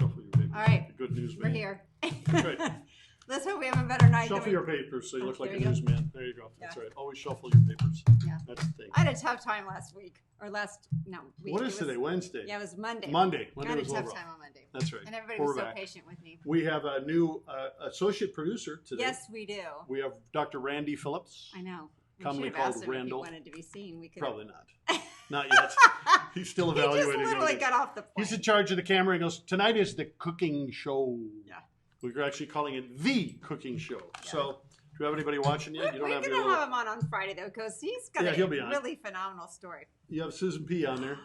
Shuffle your papers. All right. Good news, We're man. here. Right. Let's hope we have a better night. Shuffle your papers so you look like a newsman. There you go. That's Yeah. right. Always shuffle your papers. Yeah. That's the thing. I had a tough time last week. Week. What is today? Wednesday? Yeah, it was Monday. Monday. I had a tough time on Monday. That's right. And everybody We're was so back. patient with me. We have a new associate producer today. Yes, we do. We have Dr. Randy Phillips. I know. We Commonly should have asked called him Randall. if he wanted to be seen. We could Probably not. Not yet. He's still He evaluating. just literally everything. got off the plane. He's in charge of the camera and goes, tonight is the cooking show. Yeah. We're actually calling it the cooking show. Yeah. So, do you have anybody watching yet? You don't We're have going your to little... have him on Friday, though, because he's got Yeah, a he'll be on. really phenomenal story. You have Susan P. on there.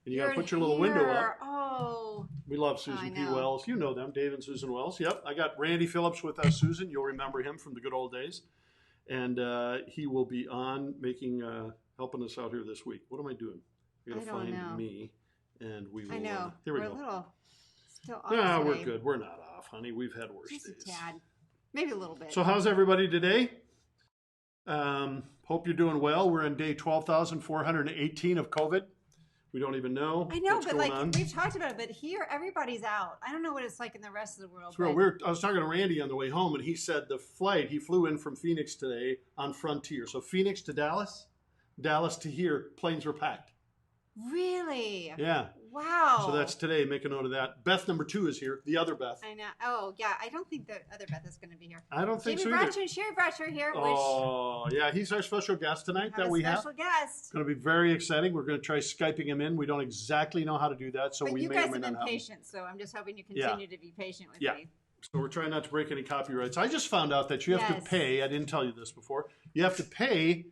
And you got to You're put your little window here. up. Oh. We love Susan P. know. Wells. You know them, Dave and Susan Wells. Yep. I got Randy Phillips with Susan. You'll remember him from the good old days. And he will be on making, helping us out here this week. What am I doing? I got to find know. me. And we will. I know. Here we We're go. a little still off No, we're today. good. We're not off, honey. We've had worse Just days. a tad. Maybe a little bit. So how's everybody today? Hope you're doing well. We're on day 12,418 of COVID. We don't even know I know, what's but going like on. we've talked about it, but here everybody's out. I don't know what it's like in the rest of the world. It's real but weird. I was talking to Randy on the way home, and he said the flight, he flew in from Phoenix today on Frontier. So Phoenix to Dallas, Dallas to here, planes were packed. Really? Yeah. Wow. So that's today. Make a note of that. Beth number 2 is here. The other Beth. I know. Oh, yeah. I don't think the other Beth is going to be here. I don't think Jimmie so either. Bratcher and Sherry Bratcher here, Oh, yeah. He's our special guest tonight which that we have a have. special guest. It's going to be very exciting. We're going to try Skyping him in. We don't exactly know how to do that, so But we you may guys or may have not been have him. patient, so I'm just hoping you continue to be patient with Yeah. me. So we're trying not to break any copyrights. I just found out that you have to Yes. pay. I didn't tell you this before. You have to pay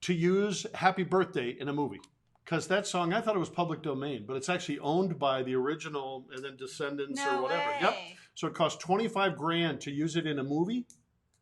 to use Happy Birthday in a movie. Because that song, I thought it was public domain, but it's actually owned by the original and then descendants No or whatever. way. Yep. So it costs $25,000 to use it in a movie,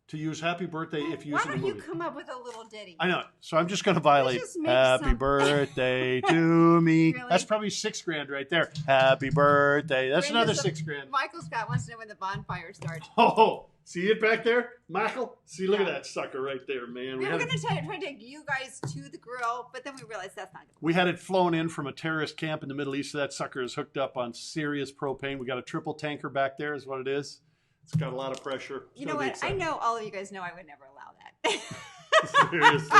to use Happy Birthday if you Why use it in a don't you movie. come up with a little ditty? I know it. So I'm just going to violate. just make Happy some- birthday to me. Really? That's probably $6,000 right there. Happy birthday. That's Brenda, another so $6,000. Michael Scott wants to know when the bonfire starts. Oh, see it back there, Michael? See, look at Yeah. that sucker right there, man. We were had going it, to try to take you guys to the grill, but then we realized that's not good. we had it flown in from a terrorist camp in the Middle East. So that sucker is hooked up on serious propane. We got a triple tanker back there is what it is. It's got a lot of pressure. It's You know gonna be what? I exciting. know all of you guys know I would never allow that. Seriously.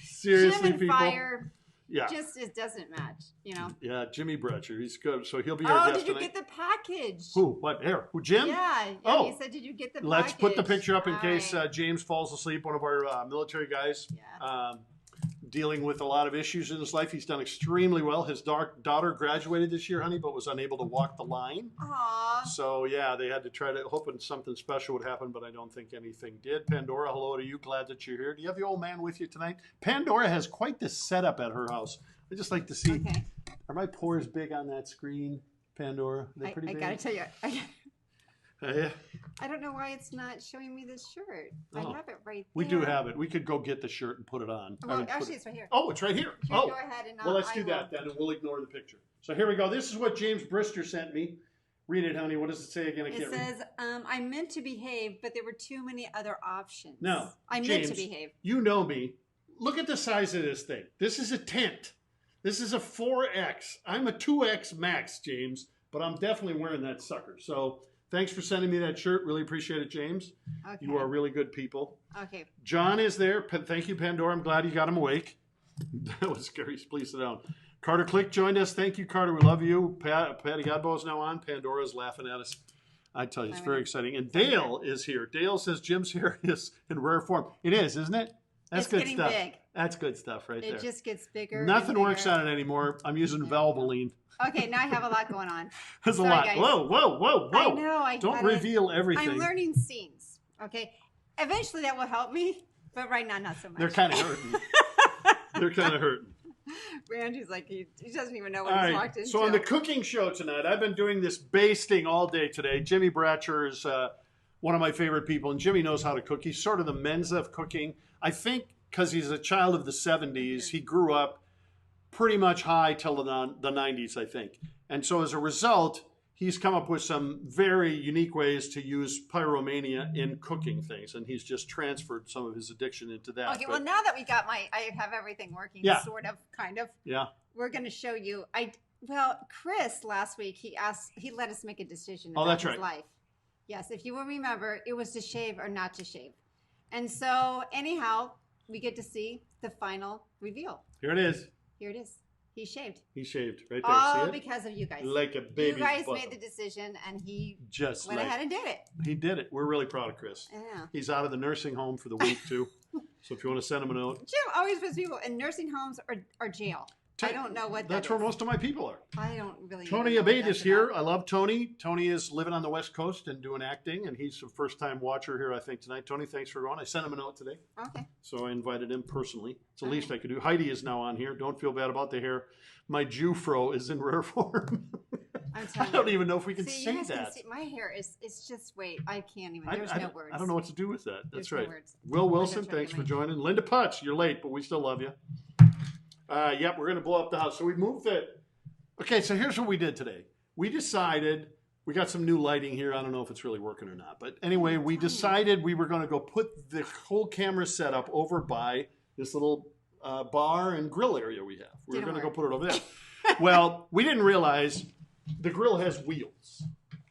Seriously, Jim and people. fire, Yeah. just it doesn't match, you know. Yeah, Jimmie Bratcher. He's good. So he'll be our Oh, guest did you tonight. get the package? Who? What? Here? Who? Jim? Yeah. Oh. He said, did you get the Let's package? put the picture up in All case right. James falls asleep, one of our military guys. Yeah. Dealing with a lot of issues in his life. He's done extremely well. His daughter graduated this year, honey, but was unable to walk the line. Aw. So, yeah, they had to try to, hoping something special would happen, but I don't think anything did. Pandora, hello to you. Glad that you're here. Do you have the old man with you tonight? Pandora has quite the setup at her house. I just like to see, Okay. are my pores big on that screen, Pandora? Are they pretty I big? gotta tell you, Yeah. I don't know why it's not showing me this shirt. Oh. I have it right there. We do have it. We could go get the shirt and put it on. I Well, mean, put actually, it- it's right here. Oh, it's right here. Here, Oh, go ahead and well, let's I do will- that then, and we'll ignore the picture. So here we go. This is what James Brister sent me. Read it, honey. What does it say again? I It can't read. says, I meant to behave, but there were too many other options. No, I meant James, to behave. You know me. Look at the size of this thing. This is a tent. This is a 4X. I'm a 2X max, James, but I'm definitely wearing that sucker. So thanks for sending me that shirt. Really appreciate it, James. Okay. You are really good people. Okay. John is there. Thank you, Pandora. I'm glad you got him awake. That was scary. Please sit down. Carter Click joined us. Thank you, Carter. We love you. Patty Godbow is now on. Pandora's laughing at us. I tell you, it's very exciting. And Dale is here. Dale says Jim's hair is in rare form. It is, isn't it? That's It's good getting stuff. big. That's good stuff right It there. just gets bigger. Nothing and works bigger. on it anymore. I'm using Valvoline. Okay, now I have a lot going on. There's a Sorry, lot. guys. Whoa, whoa, whoa, whoa. I know. Don't gotta- reveal everything. I'm learning scenes. Okay. Eventually that will help me, but right now not so much. They're kind of hurting. They're kind of hurting. Randy's like he doesn't even know All what he's right. walked into. So on the cooking show tonight, I've been doing this basting all day today. Jimmie Bratcher is one of my favorite people, and Jimmie knows how to cook. He's sort of the Mensa of cooking. I think because he's a child of the 70s, he grew up pretty much high till the 90s, I think. And so as a result, he's come up with some very unique ways to use pyromania in cooking things, and he's just transferred some of his addiction into that. Okay, But, well now that I have everything working, Yeah. sort of, kind of, yeah. we're going to show you. I Well, Chris last week he let us make a decision Oh, about that's his right. life. Yes, if you will remember, it was to shave or not to shave. And so anyhow, we get to see the final reveal. Here it is. Here it is. He shaved. He shaved right there. All See it? because of you guys. Like a baby. You guys made the decision, and he just went ahead and did it. He did it. We're really proud of Chris. Yeah. He's out of the nursing home for the week too. So if you want to send him a note. Jim always puts people in nursing homes or jail. I don't know what that's where most of my people are. I don't really. Tony know Abate is here. about. I love Tony. Tony is living on the West Coast and doing acting, and he's a first-time watcher here, I think, tonight. Tony, thanks for going. I sent him a note today. Okay. So I invited him personally. It's the least I could do. Heidi is now on here. Don't feel bad about the hair. My Jew fro is in rare form. I don't even know if we can say that. My hair is, it's just, wait, I can't even, there's no words. I don't know what to do with that. That's right. No words. Will Wilson, thanks for joining. Linda Putz, you're late, but we still love you. Yep, we're going to blow up the house. So we moved it. Okay, so here's what we did today. We decided, we got some new lighting here. I don't know if it's really working or not. But anyway, we decided we were going to go put the whole camera setup over by this little bar and grill area we have. We were going to go put it over there. Well, we didn't realize the grill has wheels.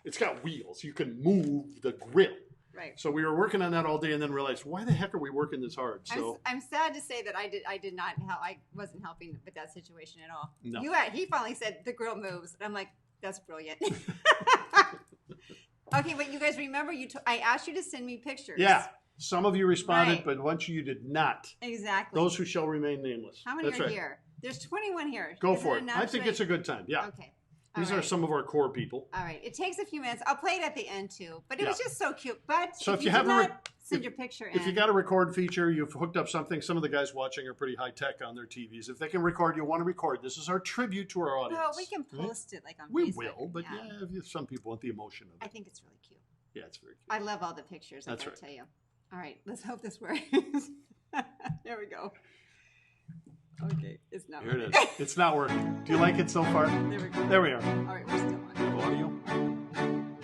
It's got wheels. You can move the grill. Right. So we were working on that all day and then realized, why the heck are we working this hard? So I'm sad to say that I did not help. I wasn't helping with that situation at all. No. He finally said the grill moves. And I'm like, that's brilliant. Okay, but you guys remember I asked you to send me pictures. yeah, some of you responded, Right. but a bunch of you did not. Exactly. Those who shall remain nameless. How many That's are right. here? There's 21 here. Go Is for it. enough? I think it's a good time. Yeah. Okay. These are some of our core people. All right. It takes a few minutes. I'll play it at the end too. But it Yeah. was just so cute. But So if you you did have not send your picture in. If you got a record feature, you've hooked up something. Some of the guys watching are pretty high tech on their TVs. If they can record, you want to record. This is our tribute to our audience. Well, we can post it like on We Facebook. will, but yeah, some people want the emotion of it. I think it's really cute. Yeah, it's very cute. I love all the pictures. That's I right. tell you. All right, let's hope this works. Here we go. Okay, it's not Here it working. is. It's not working. Do you like it so far? There we go. There we are. All right, we're still on. Audio.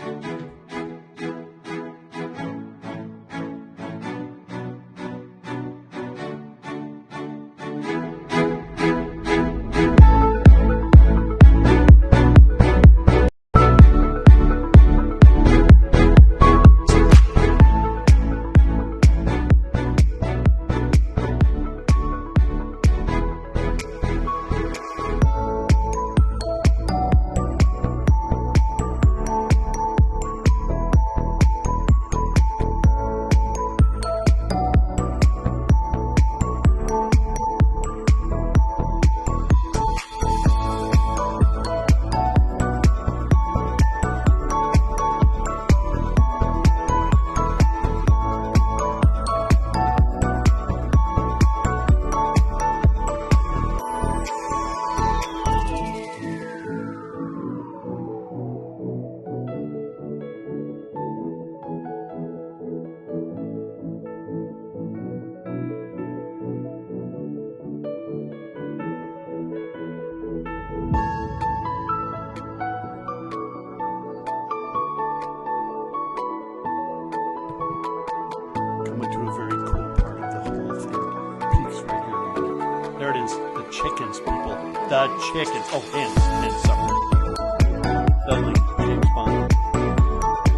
Coming to a very cool part of the whole thing. Peaks right here. There it is. The chickens, people. The chickens. Oh, hens. Sorry. Dudley, James Bond.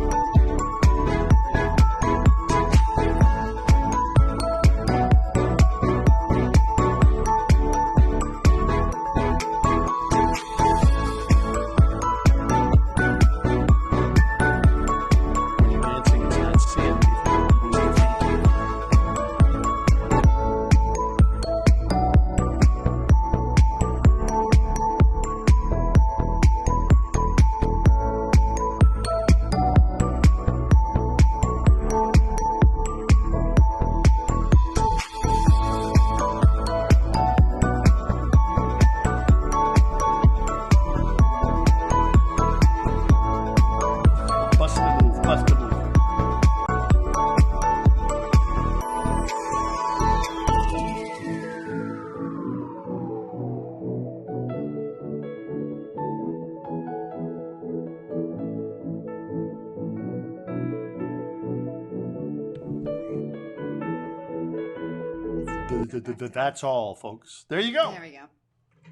When you're dancing, it's not sin if you don't move your feet. Bust the move, bust the move. That's all, folks. There you go. There we go.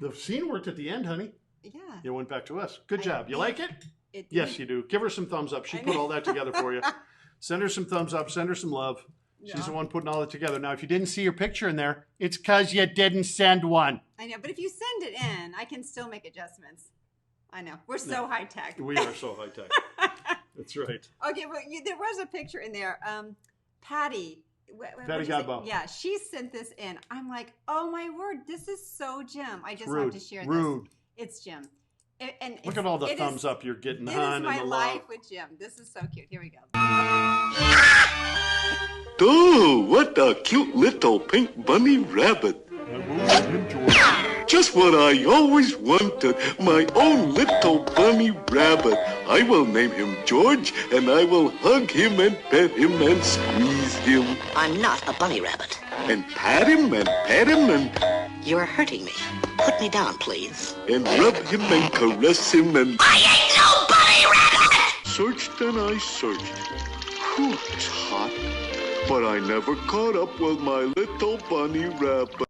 The scene worked at the end, honey. Yeah, It went back to us. Good job. You like it? Yes, you do. Give her some thumbs up. She put all that together for you. Send her some thumbs up. Send her some love. She's the one putting all that together. Now, if you didn't see your picture in there, it's because you didn't send one. I know, but if you send it in, I can still make adjustments. I know. We're so high tech. We are so high tech. That's right. Okay, well, there was a picture in there. Patty. Patty Godbow. Yeah, she sent this in. I'm like, oh my word, this is so Jim. I just Rude. have to share this. Rude. It's Jim. Look at all the thumbs up you're getting, hon. It is my life with Jim. This is so cute. Here we go. Oh, what a cute little pink bunny rabbit. Just what I always wanted, my own little bunny rabbit. I will name him George, and I will hug him and pet him and squeeze him. I'm not a bunny rabbit. And pat him and pet him and... You're hurting me. Put me down, please. And rub him and caress him and... I ain't no bunny rabbit! Searched and I searched. Whew, it's hot. But I never caught up with my little bunny rabbit.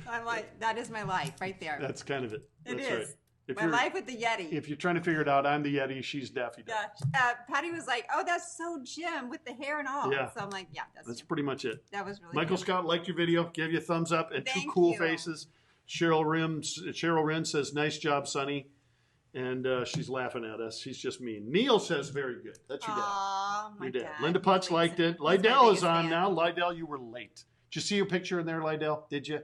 I'm like, that is my life right there. That's kind of it. It That's is. right. If My life with the Yeti. If you're trying to figure it out, I'm the Yeti, she's Daffy Duck. Yeah. Patty was like, oh, that's so Jim with the hair and all. Yeah. So I'm like, yeah, that's That's Jim. pretty much it. That was really Michael good. Scott liked your video, gave you a thumbs up, and Thank two cool you. faces. Cheryl Wren says, nice job, Sonny. And she's laughing at us. She's just mean. Neil says, very good. That's your dad. Aw, my Your dad. dad. Linda Putz liked it. He's my Lydell is biggest on fan. now. Lydell, you were late. Did you see your picture in there, Lydell? Did you?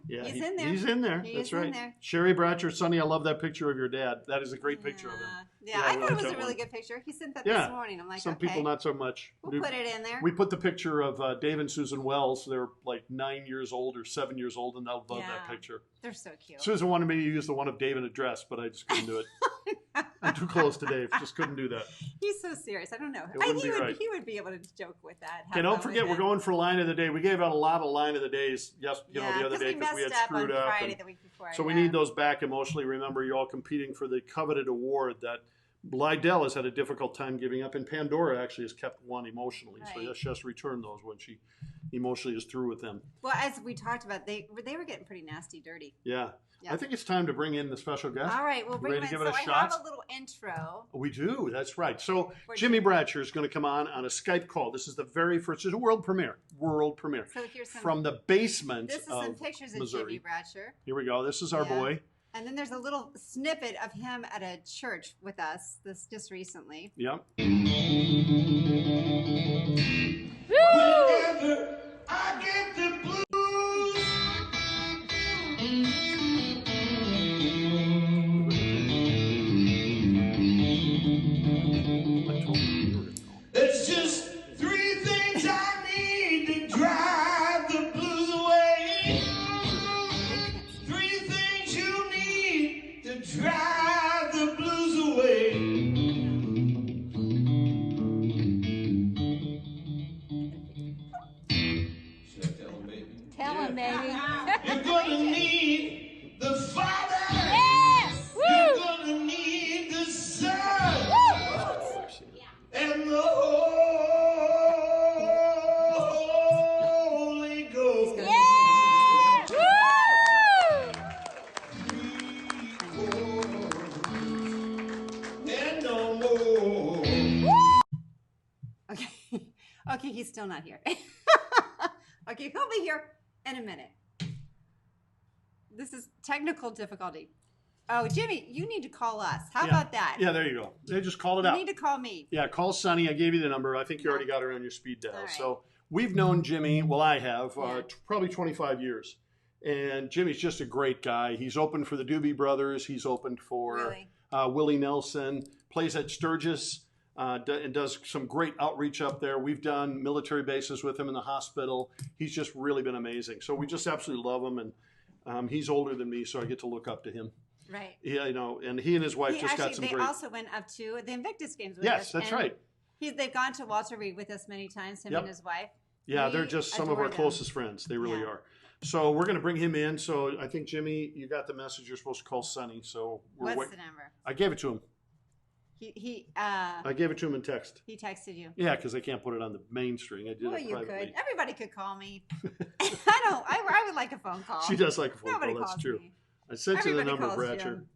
Yeah, he's in there. He's in there. He That's is right. in there. Sherry Bratcher, Sonny, I love that picture of your dad. That is a great picture of him. Yeah, Yeah, I I thought like it was that a really one. good picture. He sent that Yeah. this morning. I'm like, Some okay. people not so much. We'll put it in there. We put the picture of Dave and Susan Wells. They're like 9 years old or 7 years old, and I love that picture. They're so cute. Susan wanted me to use the one of Dave in a dress, but I just couldn't do it. I'm too close to Dave. Just couldn't do that. He's so serious. I don't know. It wouldn't be right. He would be able to joke with that. Okay, don't forget, we're going for line of the day. We gave out a lot of line of the days the other day because we had screwed up. Friday the week before. So we need those back emotionally. Remember, you're all competing for the coveted award that Lydell has had a difficult time giving up, and Pandora actually has kept one emotionally. So Right. she has to return those when she emotionally is through with them. Well, as we talked about, they were getting pretty nasty, dirty. Yeah. Yeah. I think it's time to bring in the special guest. All right, we'll bring Ready him to in. give it So a I shot? have a little intro. We do. That's right. So For Jimmie Jimmie. Bratcher is going to come on a Skype call. This is the very first. It's a world premiere. World premiere. So here's some. From the basement This is of some pictures of Missouri. Jimmie Bratcher. Here we go. This is our Yeah. boy. And then there's a little snippet of him at a church with us this just recently. Yep. Whenever I get the blues, I told you you were going to know. it's just three things I need to drive the blues away. Three things you need to drive the blues away. Should I tell him, baby? Tell him, baby. You're gonna need the Father. Yes! You're gonna need the Son. And the Holy Ghost. And no more. Okay. Okay, he's still not here. Okay, he'll be here in a minute. This is technical difficulty. Oh, Jimmie, you need to call us. How Yeah. about that? Yeah, there you go. They just called it You out. need to call me. Yeah, call Sonny. I gave you the number. I think you already got her on your speed dial. All right. So we've known Jimmie, well, I have, Yeah. probably 25 years. And Jimmie's just a great guy. He's opened for the Doobie Brothers. He's opened for Really? Willie Nelson, plays at Sturgis, and does some great outreach up there. We've done military bases with him in the hospital. He's just really been amazing. So we just absolutely love him. And he's older than me, so I get to look up to him. Right. Yeah, and he and his wife just got some they great... also went up to the Invictus Games with Yes, us. that's and right. They've gone to Walter Reed with us many times, him Yep. and his wife. Yeah, We they're just some of adore our them. closest friends. They really Yeah. are. So we're going to bring him in. So I think, Jimmie, you got the message. You're supposed to call Sonny. So What's the number? I gave it to him. He I gave it to him in text. he texted you. Yeah, because I can't put it on the main string. I did Well, it you privately. could. Everybody could call me. I would like a phone call. She does like a phone Nobody call. That's calls true. me. I sent you the Everybody number, calls Bratcher. Jim.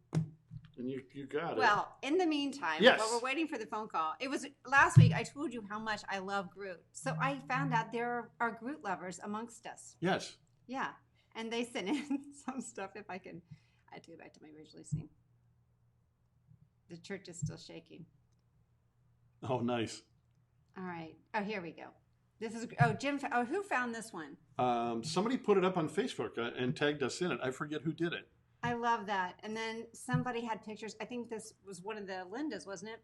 And you got it. Well, in the meantime, Yes. while we're waiting for the phone call, it was last week I told you how much I love Groot. So I found out there are Groot lovers amongst us. Yes. Yeah. And they sent in some stuff if I can. I have to go back to my original scene. The church is still shaking. Oh, nice. All right. Oh, here we go. This is Jim. Oh, who found this one? Somebody put it up on Facebook and tagged us in it. I forget who did it. I love that. And then somebody had pictures. I think this was one of the Lindas, wasn't it?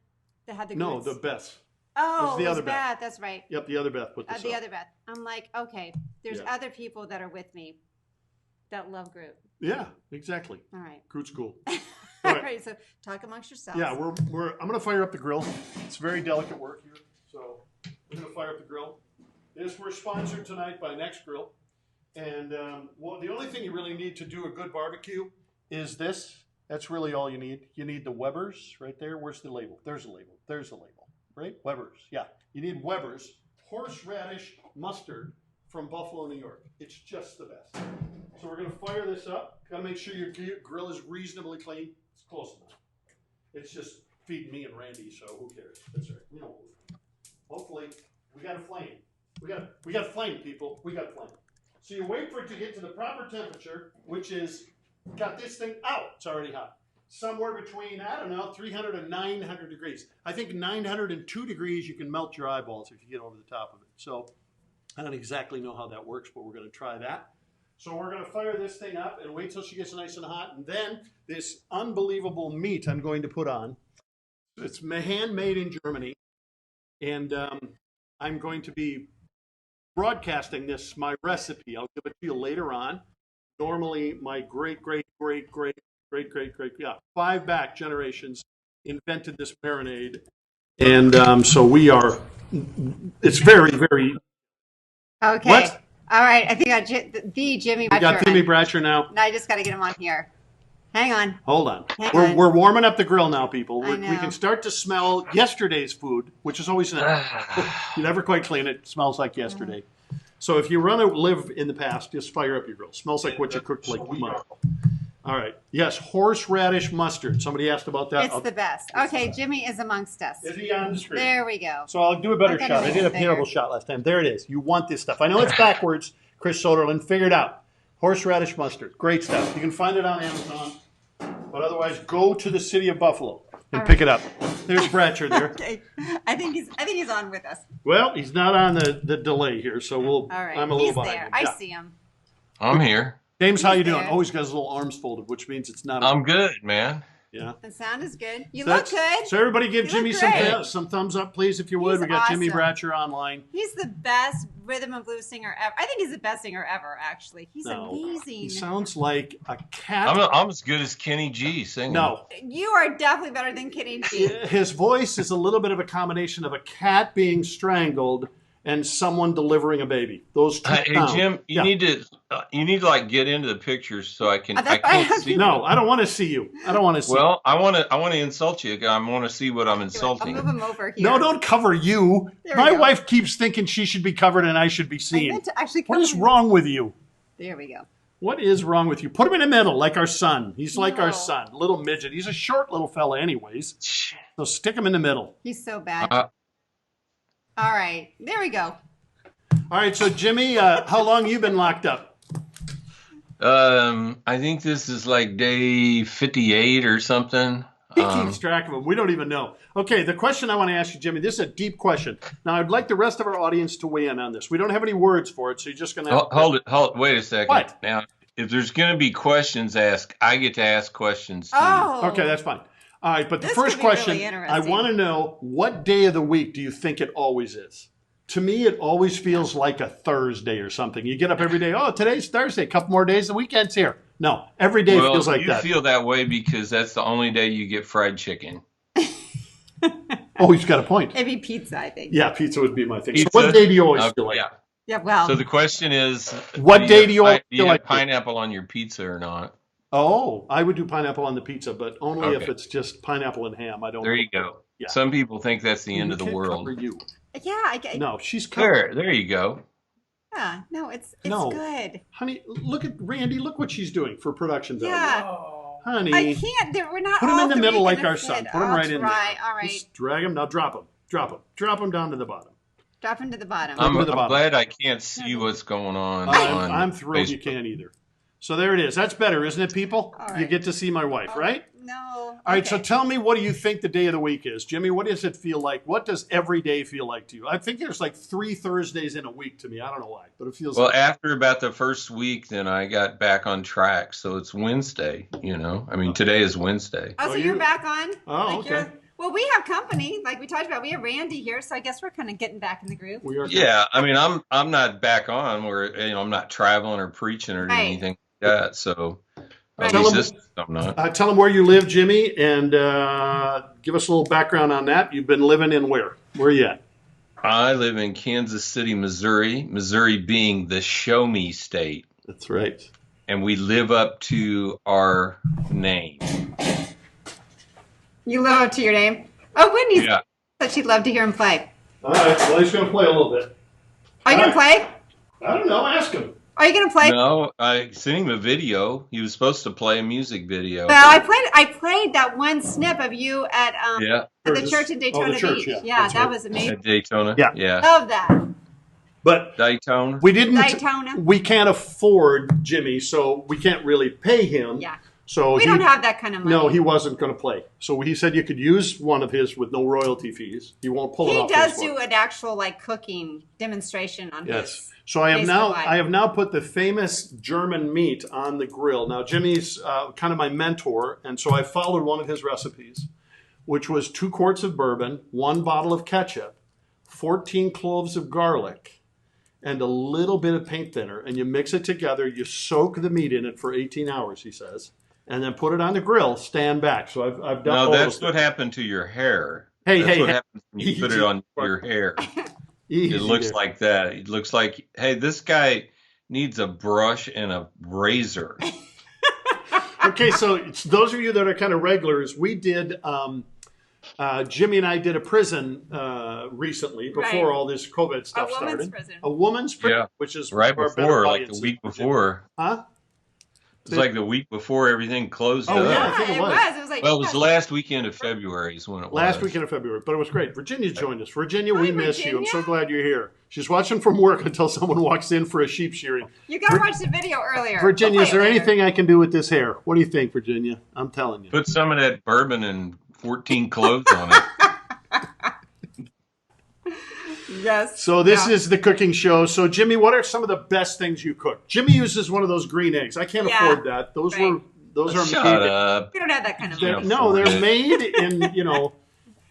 That had the No, Groots? the Beth. Oh, the it was other Beth. Beth. That's right. Yep, the other Beth put this The up. other Beth. I'm like, okay, there's Yeah. other people that are with me that love Groot. Yeah, exactly. All right. Groot's cool. All right. right. So talk amongst yourselves. Yeah, I'm gonna fire up the grill. It's very delicate work here, so we're gonna fire up the grill. We're sponsored tonight by Next Grill, and well, the only thing you really need to do a good barbecue is this. That's really all you need. You need the Weber's right there. Where's the label? There's a label. There's a label. Right? Weber's. Yeah. You need Weber's horseradish mustard from Buffalo, New York. It's just the best. So we're gonna fire this up. Gotta make sure your grill is reasonably clean. It's close enough. It's just feeding me and Randy, so who cares? That's right. We know. Hopefully, we got a flame. We got flame, people. We got flame. So you wait for it to get to the proper temperature, which is got this thing out. It's already hot. Somewhere between, I don't know, 300 and 900 degrees. I think 902 degrees, you can melt your eyeballs if you get over the top of it. So I don't exactly know how that works, but we're going to try that. So we're going to fire this thing up and wait till she gets nice and hot. And then this unbelievable meat I'm going to put on. It's handmade in Germany. And I'm going to be broadcasting this, my recipe. I'll give it to you later on. Normally, my great, 5 back generations invented this marinade. And so we are, it's very, very. Okay. What? All right. I think I got the Jimmie Bratcher. We got Jimmie Bratcher now. Now I just got to get him on here. Hang on. Hold on. Hang on. We're warming up the grill now, people. I We know. can start to smell yesterday's food, which is always nice. You never quite clean it. It smells like yesterday. So if you live in the past, just fire up your grill. Smells like what you cooked like 2 months ago. All right. Yes, horseradish mustard. Somebody asked about that. It's the best. Okay, Jimmie is amongst us. Is he on the screen? There we go. So I'll do a better I thought shot. it I did a was terrible bigger. shot last time. There it is. You want this stuff. I know it's backwards. Chris Soderlund figured out. Horseradish mustard. Great stuff. You can find it on Amazon. But otherwise, go to the city of Buffalo and pick it up. There's Bratcher there. Okay. I think he's on with us. Well, he's not on the delay here, so All right. I'm a little He's behind there. him. I Yeah. see him. I'm here. James, how you He's doing? there. Oh, he's got his little arms folded, which means it's not. I'm good, man. Yeah. The sound is good. You So look that's- good. So everybody give You Jimmie look some great. some thumbs up, please, if you would. He's We got Jimmie awesome. Bratcher online. He's the best rhythm and blues singer ever. I think he's the best singer ever, actually. He's No, amazing. he sounds like a cat. I'm as good as Kenny G singing. No, You are definitely better than Kenny G. his voice is a little bit of a combination of a cat being strangled and someone delivering a baby. Those two Hey, sounds. Jim, you Yeah. need to like get into the pictures so I can. That's I why I can't have see. you- No, I don't want to see you. I don't want to see. Well, I want to insult you. I want to see what I'm I'll insulting. move him over here. No, don't cover you. There we My go. wife keeps thinking she should be covered and I should be I seen. meant to actually What is come- wrong with you? There we go. What is wrong with you? Put him in the middle, like our son. He's like our No. son, little midget. He's a short little fella, anyways. So stick him in the middle. He's so bad. Uh, All right. There we go. All right, so Jimmie, how long you been locked up? I think this is like day 58 or something. He keeps track of them. We don't even know. Okay, the question I want to ask you, Jimmie, this is a deep question. Now, I'd like the rest of our audience to weigh in on this. We don't have any words for it, so you're just going to Hold it. Wait a second. What? Now, if there's going to be questions asked, I get to ask questions too. Oh. Okay, that's fine. All right, but the This first could be really question, I interesting. want to know, what day of the week do you think it always is? To me, it always feels like a Thursday or something. You get up every day, oh, today's Thursday, a couple more days, the weekend's here. No, every day Well, feels like you that. feel that way because that's the only day you get fried chicken. Oh, he's got a point. It'd be pizza, I think. Yeah, pizza would be my thing. Pizza? So what day do you always Okay, feel like? yeah. Yeah, well. So the question is, What day do you always you feel have like- pineapple on your pizza or not? Oh, I would do pineapple on the pizza, but only if Okay. it's just pineapple and ham. I don't There you go. Yeah. Some people think that's the end of the Can't world. cover you. yeah, I get. No, she's covered. There you go. Yeah, no, it's No. good. Honey, look at Randy. Look what she's doing for production value. Yeah. Honey. I can't. We're not Put him all in the three middle like gonna our son. fit. Put him I'll right in there. try. All right. Just drag him. Now drop him. Drop him. Drop him down to the bottom. Drop him to the bottom. I'm- I'm to the bottom. glad I can't see what's going on. I'm thrilled you Facebook. can't either. So there it is. That's better, isn't it, people? All right. You get to see my wife, right? No. All right, so tell me, what do you think the day of the week is? Jimmie, what does it feel like? What does every day feel like to you? I think there's like 3 Thursdays in a week to me. I don't know why, but it feels Well, like after about the first week, then I got back on track. So it's Wednesday, you know. I mean, today is Wednesday. Oh, so Oh, you're you- back on? Oh, okay. Well, we have company, like we talked about. We have Randy here, so I guess we're kind of getting back in the groove. we are. Yeah, I mean, I'm not back on where I'm not traveling or preaching or Right. anything like that. So Right. at Tell least 'em- this I'm not. Tell them where you live, Jimmie, and give us a little background on that. You've been living in where? Where are you at? I live in Kansas City, Missouri. Missouri being the show me state, That's right. and we live up to our name. You live up to your name. Oh, Whitney Yeah. said she'd love to hear him play. All right, well, he's going to play a little bit. Are you All gonna play? I don't know. Ask him. Are you gonna play? No, I sent him a video. He was supposed to play a music video. Well, I played that one snip of you at Yeah, the church in Daytona the church, Beach. yeah. Yeah, That's that right. was amazing. at Daytona. Yeah. Yeah. Love that. But Daytona. we didn't. Daytona. We can't afford Jimmie, so we can't really pay him. Yeah. So We don't have that kind of money. No, he wasn't going to play. So he said you could use one of his with no royalty fees. He won't pull it He off. does Facebook. do an actual like cooking demonstration on Yes. his. So I have Facebook now Live. put the famous German meat on the grill. Now Jimmie's kind of my mentor, and so I followed one of his recipes, which was 2 quarts of bourbon, 1 bottle of ketchup, 14 cloves of garlic, and a little bit of paint thinner. And you mix it together. You soak the meat in it for 18 hours, he says, and then put it on the grill. Stand back. So I've done. No, all that's those what things. happened to your hair. Hey, That's hey, what hey. happens when you put it on your hair. Easy It looks there. like that. It looks like, hey, this guy needs a brush and a razor. Okay, so it's those of you that are kind of regulars, we did. Jimmie and I did a prison recently before Right. all this COVID stuff woman's started. prison. A woman's prison, Yeah. which is Right for our better before, like the audiences. week before. Huh? It was like the week before everything closed Oh, up. yeah. I think it it was. was. It was like Well, it was last weekend of February is when it was. Last weekend of February, but it was great. Virginia joined us. Virginia, we Hi, miss you. I'm Virginia. so glad you're here. She's watching from work until someone walks in for a sheep shearing. You gotta watch the video earlier. Virginia, We'll is there play it later. anything I can do with this hair? What do you think, Virginia? I'm telling you. Put some of that bourbon and 14 cloves on it. Yes. So this Yeah. is the cooking show. So Jimmie, what are some of the best things you cook? Jimmie uses one of those green eggs. I can't Yeah. afford that. Those Right. are Shut made. up. We don't have that kind of They're- money. no, they're afford it. made in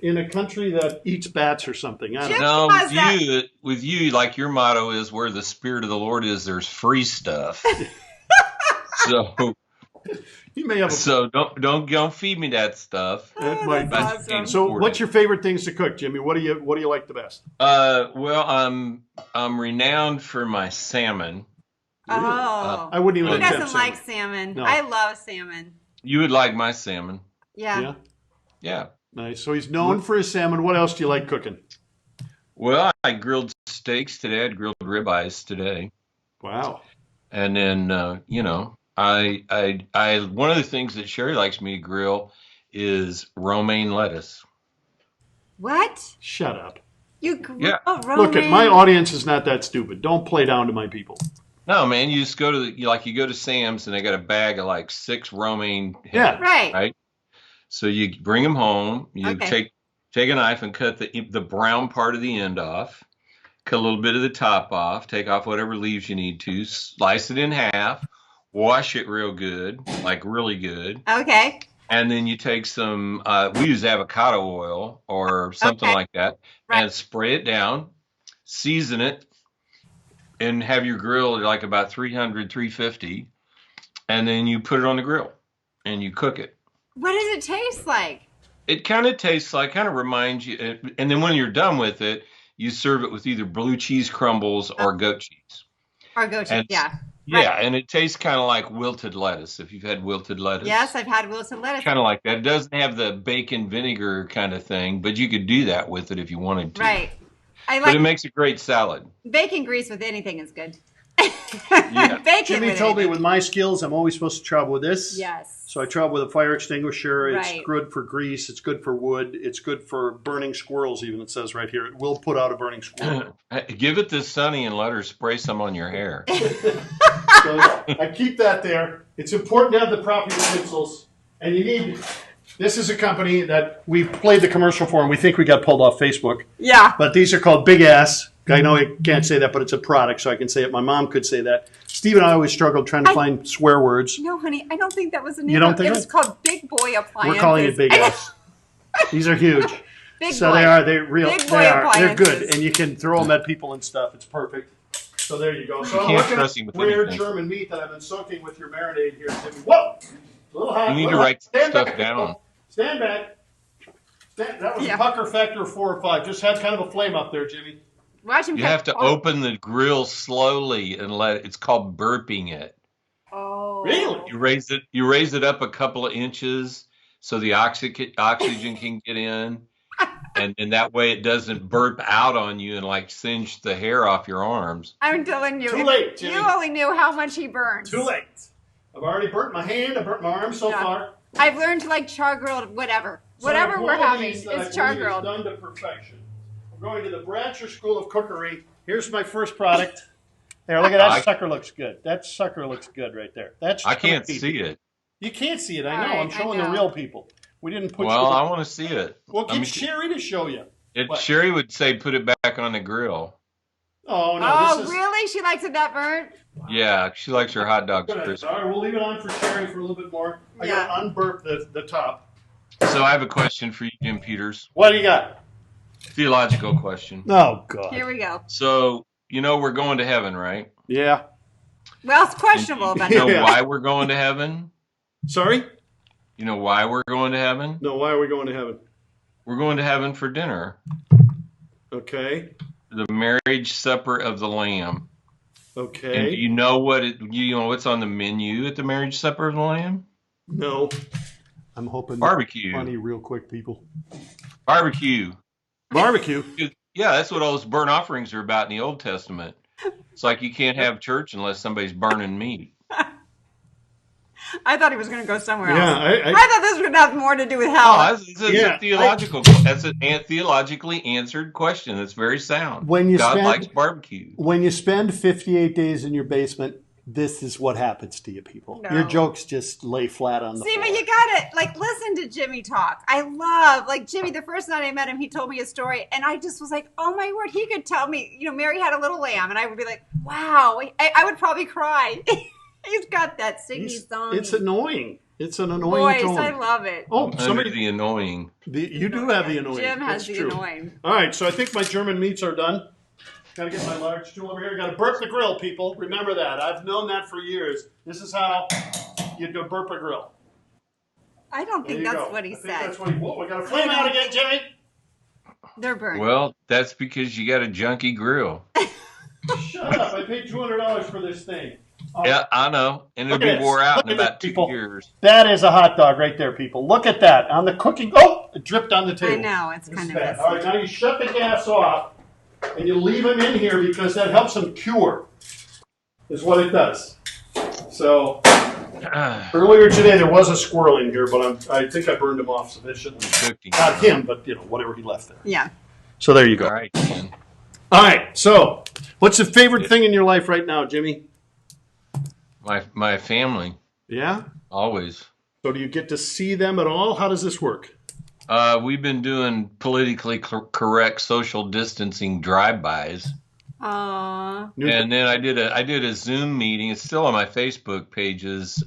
in a country that eats bats or something. I don't Jim- know. No, How's that? with you, like your motto is where the Spirit of the Lord is, there's free stuff. so You may have a. so don't feed me that stuff. It might be. That's awesome. So, what's your favorite things to cook, Jimmie? What do you like the best? Well, I'm renowned for my salmon. Oh. I wouldn't even Who attempt doesn't salmon. like salmon? No. I love salmon. You would like my salmon. Yeah. Yeah, Yeah. nice. So he's known for his salmon. What else do you like cooking? Well, I grilled steaks today. I had grilled ribeyes today. Wow. And then, I one of the things that Sherry likes me to grill is romaine lettuce. What? Shut up. You grill Yeah. romaine? Look, at my audience is not that stupid. Don't play down to my people. No, man, you just go to you go to Sam's and they got a bag of like 6 romaine Yeah. heads, Right. right? So you bring them home. You Okay. take a knife and cut the brown part of the end off. Cut a little bit of the top off. Take off whatever leaves you need to. Slice it in half. Wash it real good, like really good. Okay. And then you take some, we use avocado oil or something Okay. like that, Right. and spray it down, season it, and have your grill at like about 300, 350. And then you put it on the grill and you cook it. What does it taste like? It kind of tastes like, kind of reminds you, and then when you're done with it, you serve it with either blue cheese crumbles or goat cheese. Or goat cheese? And- Yeah. Yeah, and it tastes kind of like wilted lettuce, if you've had wilted lettuce. Yes, I've had wilted lettuce. Kind of like that. It doesn't have the bacon vinegar kind of thing, but you could do that with it if you wanted to. Right. I But it like makes a great salad. bacon grease with anything is good. Yeah. Bacon Jimmy with told me anything. with my skills, I'm always supposed to travel with this. Yes. So I travel with a fire extinguisher. It's Right. good for grease. It's good for wood. It's good for burning squirrels, even it says right here. It will put out a burning squirrel. Give it to Sunny and let her spray some on your hair. So I keep that there. It's important to have the proper utensils. And you need, this is a company that we played the commercial for and we think we got pulled off Facebook. Yeah. But these are called Big Ass. I know I can't say that, but it's a product, so I can say it. My mom could say that. Steve and I always struggled trying to find swear words. No, honey, I don't think that was a name. You don't think it was it? called Big Boy Appliances. We're calling it Big Ass. These are huge. Big So boy. they are. They're real. Big boy They are. They're appliances. good, and you can throw them at people and stuff. It's perfect. So there you go. So I'm can't looking trust at him with rare anything. German meat that I've been soaking with your marinade here. Jimmy. Whoa! A little hot. You need little to hot. write Stand stuff back. down. Stand back. That was Yeah. a pucker factor of 4 or 5. Just had kind of a flame up there, Jimmy. Watch him. You cut- have to open the grill slowly and it's called burping it. Oh. Really? You raise it up a couple of inches so the oxygen can get in, and that way it doesn't burp out on you and like singe the hair off your arms. I'm telling you. Too if late, Jimmy. You only knew how much he burns. Too late. I've already burnt my hand. I burnt my arm so Yeah. far. I've learned to like char grilled whatever. So Whatever one we're of having these that I is char believe is grilled. done to perfection. We're going to the Bratcher School of Cookery. Here's my first product. There, look at that sucker. Looks good. That sucker looks good right there. That's. I can't great. see it. You can't see it. I All know. right, I'm showing I the know. real people. We didn't put. Well, you I want to see it. well, I get mean, Sherry to show you. What? Sherry would say put it back on the grill. Oh no! Oh, this is, really? She likes it that burnt? Yeah, she likes her hot dogs Good. crisp. All right, we'll leave it on for Sherry for a little bit more. I Yeah. gotta unburp the top. So I have a question for you, Jim Peters. What do you got? Theological question. Oh God. Here we go. So, we're going to heaven, right? Yeah. Well, it's questionable, but You know Yeah. why we're going to heaven? Sorry? You know why we're going to heaven? No. Why are we going to heaven? We're going to heaven for dinner. Okay. The marriage supper of the Lamb. And Okay. do you know what's on the menu at the marriage supper of the Lamb? No. I'm hoping. Barbecue. Funny, real quick, people. Barbecue. Barbecue. Yeah, that's what all those burnt offerings are about in the Old Testament. It's like you can't have church unless somebody's burning meat. I thought he was going to go somewhere Yeah. else. I I thought this would have more to do with hell. Oh, that's Yeah, a theological. That's a theologically answered question. That's very sound. When you God spend- likes barbecue. when you spend 58 days in your basement, this is what happens to you, people. No. Your jokes just lay flat on the See, floor. but you gotta listen to Jimmie talk. I love Jimmie. The first night I met him, he told me a story, and I just was like, "Oh my word!" He could tell me, Mary had a little lamb, and I would be like, "Wow!" I would probably cry. He's got that singy song. It's annoying. It's an annoying voice. tone. I love it. Oh, Under somebody. the annoying. You do have the annoying. Jim has That's the true. annoying. All right, so I think my German meats are done. Got to get my large tool over here. Got to burp the grill, people. Remember that. I've known that for years. This is how you do burp a grill. I don't There think you that's go. what he I think said. that's what he. Whoa, we got a flame out again, Jimmy. They're burned. Well, that's because you got a junky grill. Shut up! I paid $200 for this thing. Oh, Yeah, I know. And it'll Look at be wore this. out Look in at this, about 2 people. years. That is a hot dog right there, people. Look at that on the cooking. Oh, it dripped on the table. I know it's This kind is of bad. messy. All right, now you shut the gas off and you leave them in here because that helps them cure. Is what it does. So earlier today there was a squirrel in here, but I think I burned him off sufficiently. Cooking. Not him, but whatever he left there. Yeah. So there you go. All right, Ken. All right. So what's the favorite thing in your life right now, Jimmy? My family, Yeah. always. So do you get to see them at all? How does this work? We've been doing politically correct social distancing drive-bys. Aww. And then I did a Zoom meeting. It's still on my Facebook pages.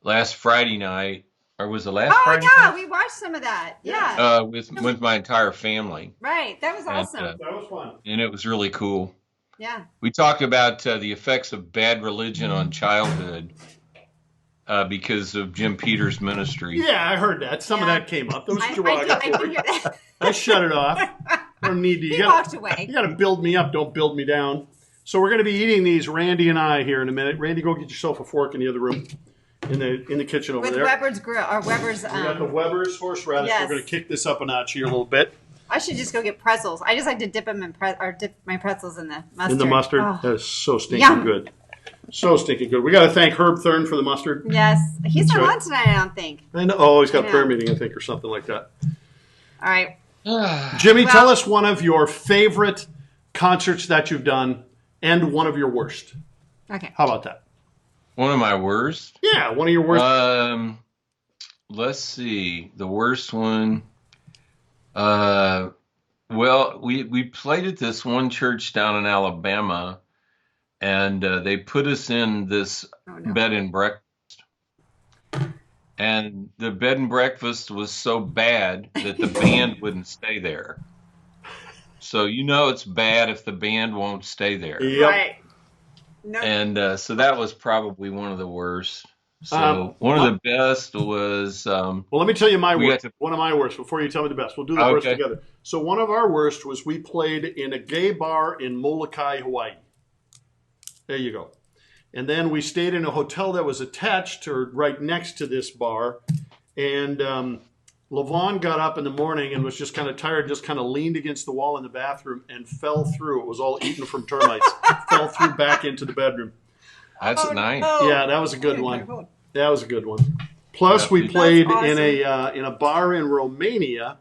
Last Friday night, or was it last Oh Friday yeah, night? we watched some of that. Yeah. With my entire family, Right. That was awesome. And, That was fun. and it was really cool. Yeah. We talked about the effects of bad religion on childhood because of Jim Peters' ministry. Yeah, I heard that. Some of Yeah. that came up. That was I did derogatory. hear that. I shut it off. I don't need to. He You walked gotta, away. you gotta build me up. Don't build me down. So we're gonna be eating these, Randy and I, here in a minute. Randy, go get yourself a fork in the other room, in the kitchen over With there. Weber's grill or Weber's We got the Weber's horseradish. yes. We're gonna kick this up a notch here a little bit. I should just go get pretzels. I just like to dip them in dip my pretzels in the mustard. In the mustard. Oh. That is so stinking Yum. good. So stinking good. We got to thank Herb Thurn for the mustard. Yes, he's That's not right. on tonight, I don't think. I know. Oh, he's got I a prayer know. meeting, I think, or something like that. All right. Jimmie, Well- tell us one of your favorite concerts that you've done and one of your worst. Okay. How about that? One of my worst. Yeah, one of your worst. Let's see. The worst one. Well, we played at this one church down in Alabama, and they put us in this bed and breakfast. And the bed and breakfast was so bad that the band wouldn't stay there. So you know it's bad if the band won't stay there. Yep. Right. No. And so that was probably one of the worst. So one of the best was Well, let me tell you my we worst. got to- One of my worst before you tell me the best. We'll do the worst Okay. together. So one of our worst was we played in a gay bar in Molokai, Hawaii. There you go. And then we stayed in a hotel that was attached or right next to this bar. And Lavon got up in the morning and was just kind of tired, just kind of leaned against the wall in the bathroom and fell through. It was all eaten from termites. Fell through back into the bedroom. That's nice. no. Yeah, that was a good one. That was a good one. Plus, Yeah. we played awesome. in a bar in Romania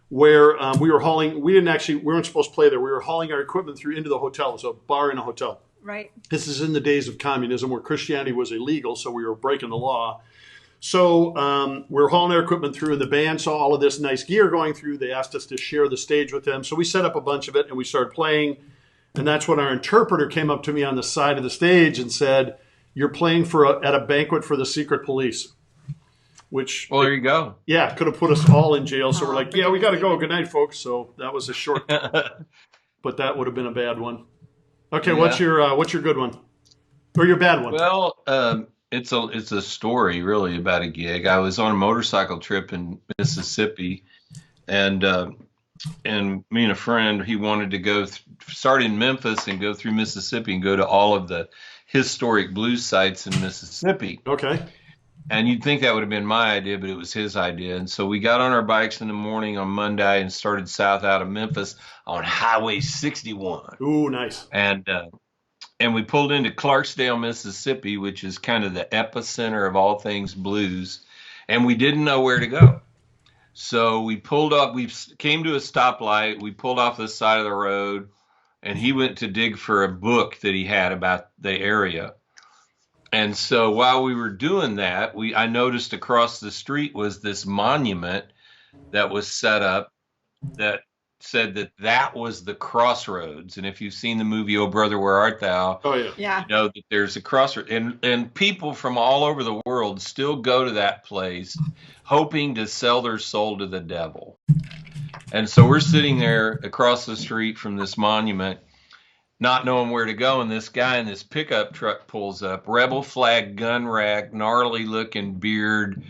where we were hauling. We weren't supposed to play there. We were hauling our equipment through into the hotel. It was a bar in a hotel. Right. This is in the days of communism where Christianity was illegal, so we were breaking the law. So we were hauling our equipment through, and the band saw all of this nice gear going through. They asked us to share the stage with them. So we set up a bunch of it, and we started playing. And that's when our interpreter came up to me on the side of the stage and said, "You're playing at a banquet for the secret police." Which, Well, there you go. yeah, could have put us all in jail. So we're Oh, like, yeah, we got to go. Good night, folks. So that was a short, but that would have been a bad one. Okay, Yeah. what's your good one? Or your bad one? Well, it's a story really about a gig. I was on a motorcycle trip in Mississippi, and me and a friend, he wanted to go start in Memphis and go through Mississippi and go to all of the historic blues sites in Mississippi. Okay. And you'd think that would have been my idea, but it was his idea. And so we got on our bikes in the morning on Monday and started south out of Memphis on Highway 61. Ooh, nice. And we pulled into Clarksdale, Mississippi, which is kind of the epicenter of all things blues. And we didn't know where to go. So we pulled up, we came to a stoplight, we pulled off the side of the road, and he went to dig for a book that he had about the area. And so while we were doing that, I noticed across the street was this monument that was set up that said that was the crossroads. And if you've seen the movie Oh Brother, Where Art Thou, Oh, yeah. Yeah. you know that there's a crossroad. And people from all over the world still go to that place hoping to sell their soul to the devil. And so we're sitting there across the street from this monument, not knowing where to go, and this guy in this pickup truck pulls up, rebel flag, gun rack, gnarly looking beard,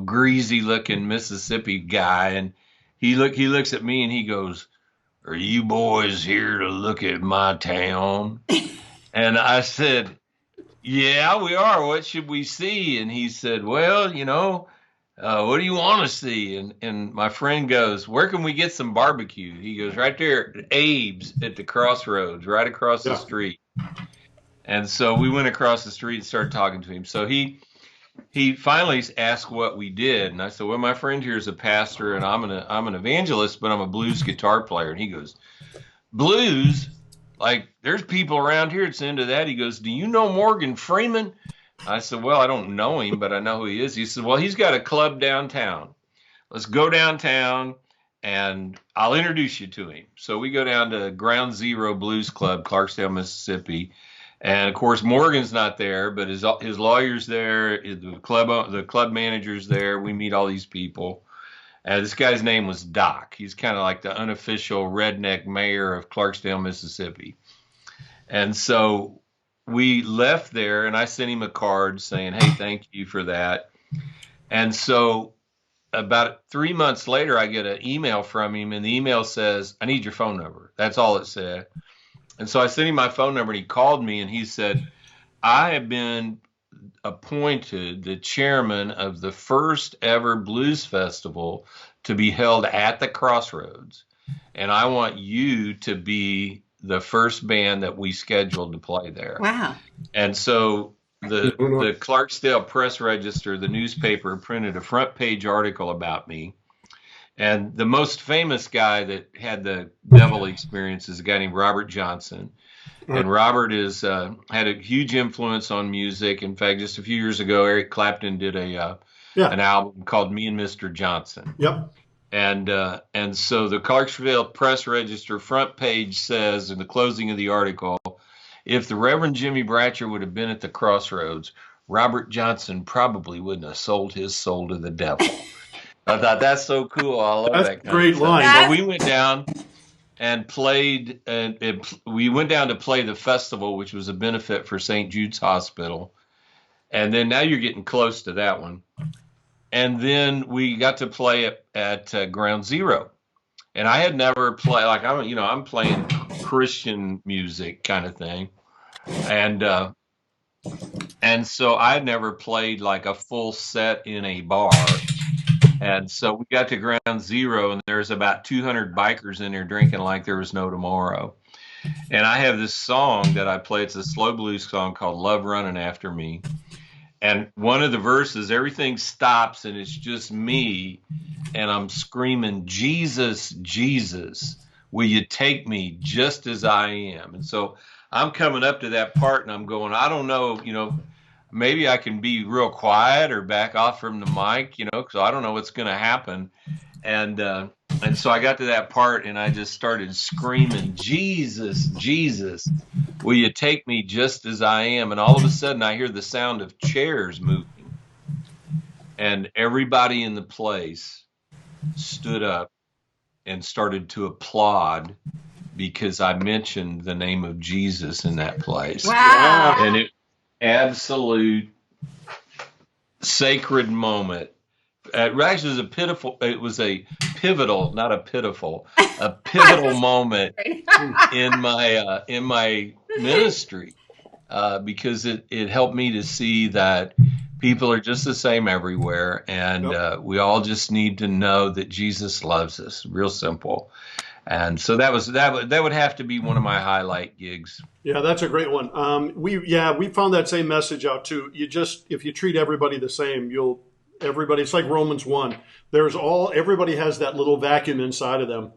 greasy looking Mississippi guy, and he looks at me and he goes, "Are you boys here to look at my town?" And I said, "Yeah, we are. What should we see?" And he said, "Well, what do you want to see?" And my friend goes, "Where can we get some barbecue?" He goes, "Right there at Abe's at the crossroads, right across the street." And so we went across the street and started talking to him. So he finally asked what we did. And I said, "Well, my friend here is a pastor and I'm an evangelist, but I'm a blues guitar player." And he goes, "Blues? Like there's people around here that's into that." He goes, "Do you know Morgan Freeman?" I said, "Well, I don't know him, but I know who he is." He said, "Well, he's got a club downtown. Let's go downtown and I'll introduce you to him." So we go down to Ground Zero Blues Club, Clarksdale, Mississippi. And of course, Morgan's not there, but his lawyer's there, the club manager's there. We meet all these people. And this guy's name was Doc. He's kind of like the unofficial redneck mayor of Clarksdale, Mississippi. And so we left there, and I sent him a card saying, "Hey, thank you for that." And so about 3 months later, I get an email from him, and the email says, "I need your phone number." That's all it said. And so I sent him my phone number, and he called me, and he said, "I have been appointed the chairman of the first ever blues festival to be held at the Crossroads, and I want you to be the first band that we scheduled to play there. Wow. And so the Clarksdale Press Register, the newspaper, printed a front page article about me. And the most famous guy that had the devil experience is a guy named Robert Johnson. And Robert is had a huge influence on music. In fact, just a few years ago, Eric Clapton did an album called Me and Mr. Johnson. Yep. And so the Clarksville Press Register front page says in the closing of the article, if the Reverend Jimmie Bratcher would have been at the Crossroads, Robert Johnson probably wouldn't have sold his soul to the devil. I thought that's so cool. I love that kind great of stuff. line. So we went down and played, and we went down to play the festival, which was a benefit for St. Jude's Hospital. And then now you're getting close to that one. And then we got to play at Ground Zero. And I had never played, like, I'm playing Christian music kind of thing. And so I had never played like a full set in a bar. And so we got to Ground Zero, and there's about 200 bikers in there drinking like there was no tomorrow. And I have this song that I play. It's a slow blues song called Love Running After Me. And one of the verses, everything stops, and it's just me, and I'm screaming, Jesus, Jesus, will you take me just as I am? And so I'm coming up to that part, and I'm going, I don't know, maybe I can be real quiet or back off from the mic, because I don't know what's going to happen. And so I got to that part, and I just started screaming, Jesus, Jesus, will you take me just as I am? And all of a sudden, I hear the sound of chairs moving. And everybody in the place stood up and started to applaud because I mentioned the name of Jesus in that place. Wow. And it absolute sacred moment. Actually, it was a pivotal moment in my ministry, because it helped me to see that people are just the same everywhere, and we all just need to know that Jesus loves us. Real simple. And so that would have to be one of my highlight gigs. Yeah, that's a great one. We found that same message out too. If you treat everybody the same, it's like Romans 1. Everybody has that little vacuum inside of them.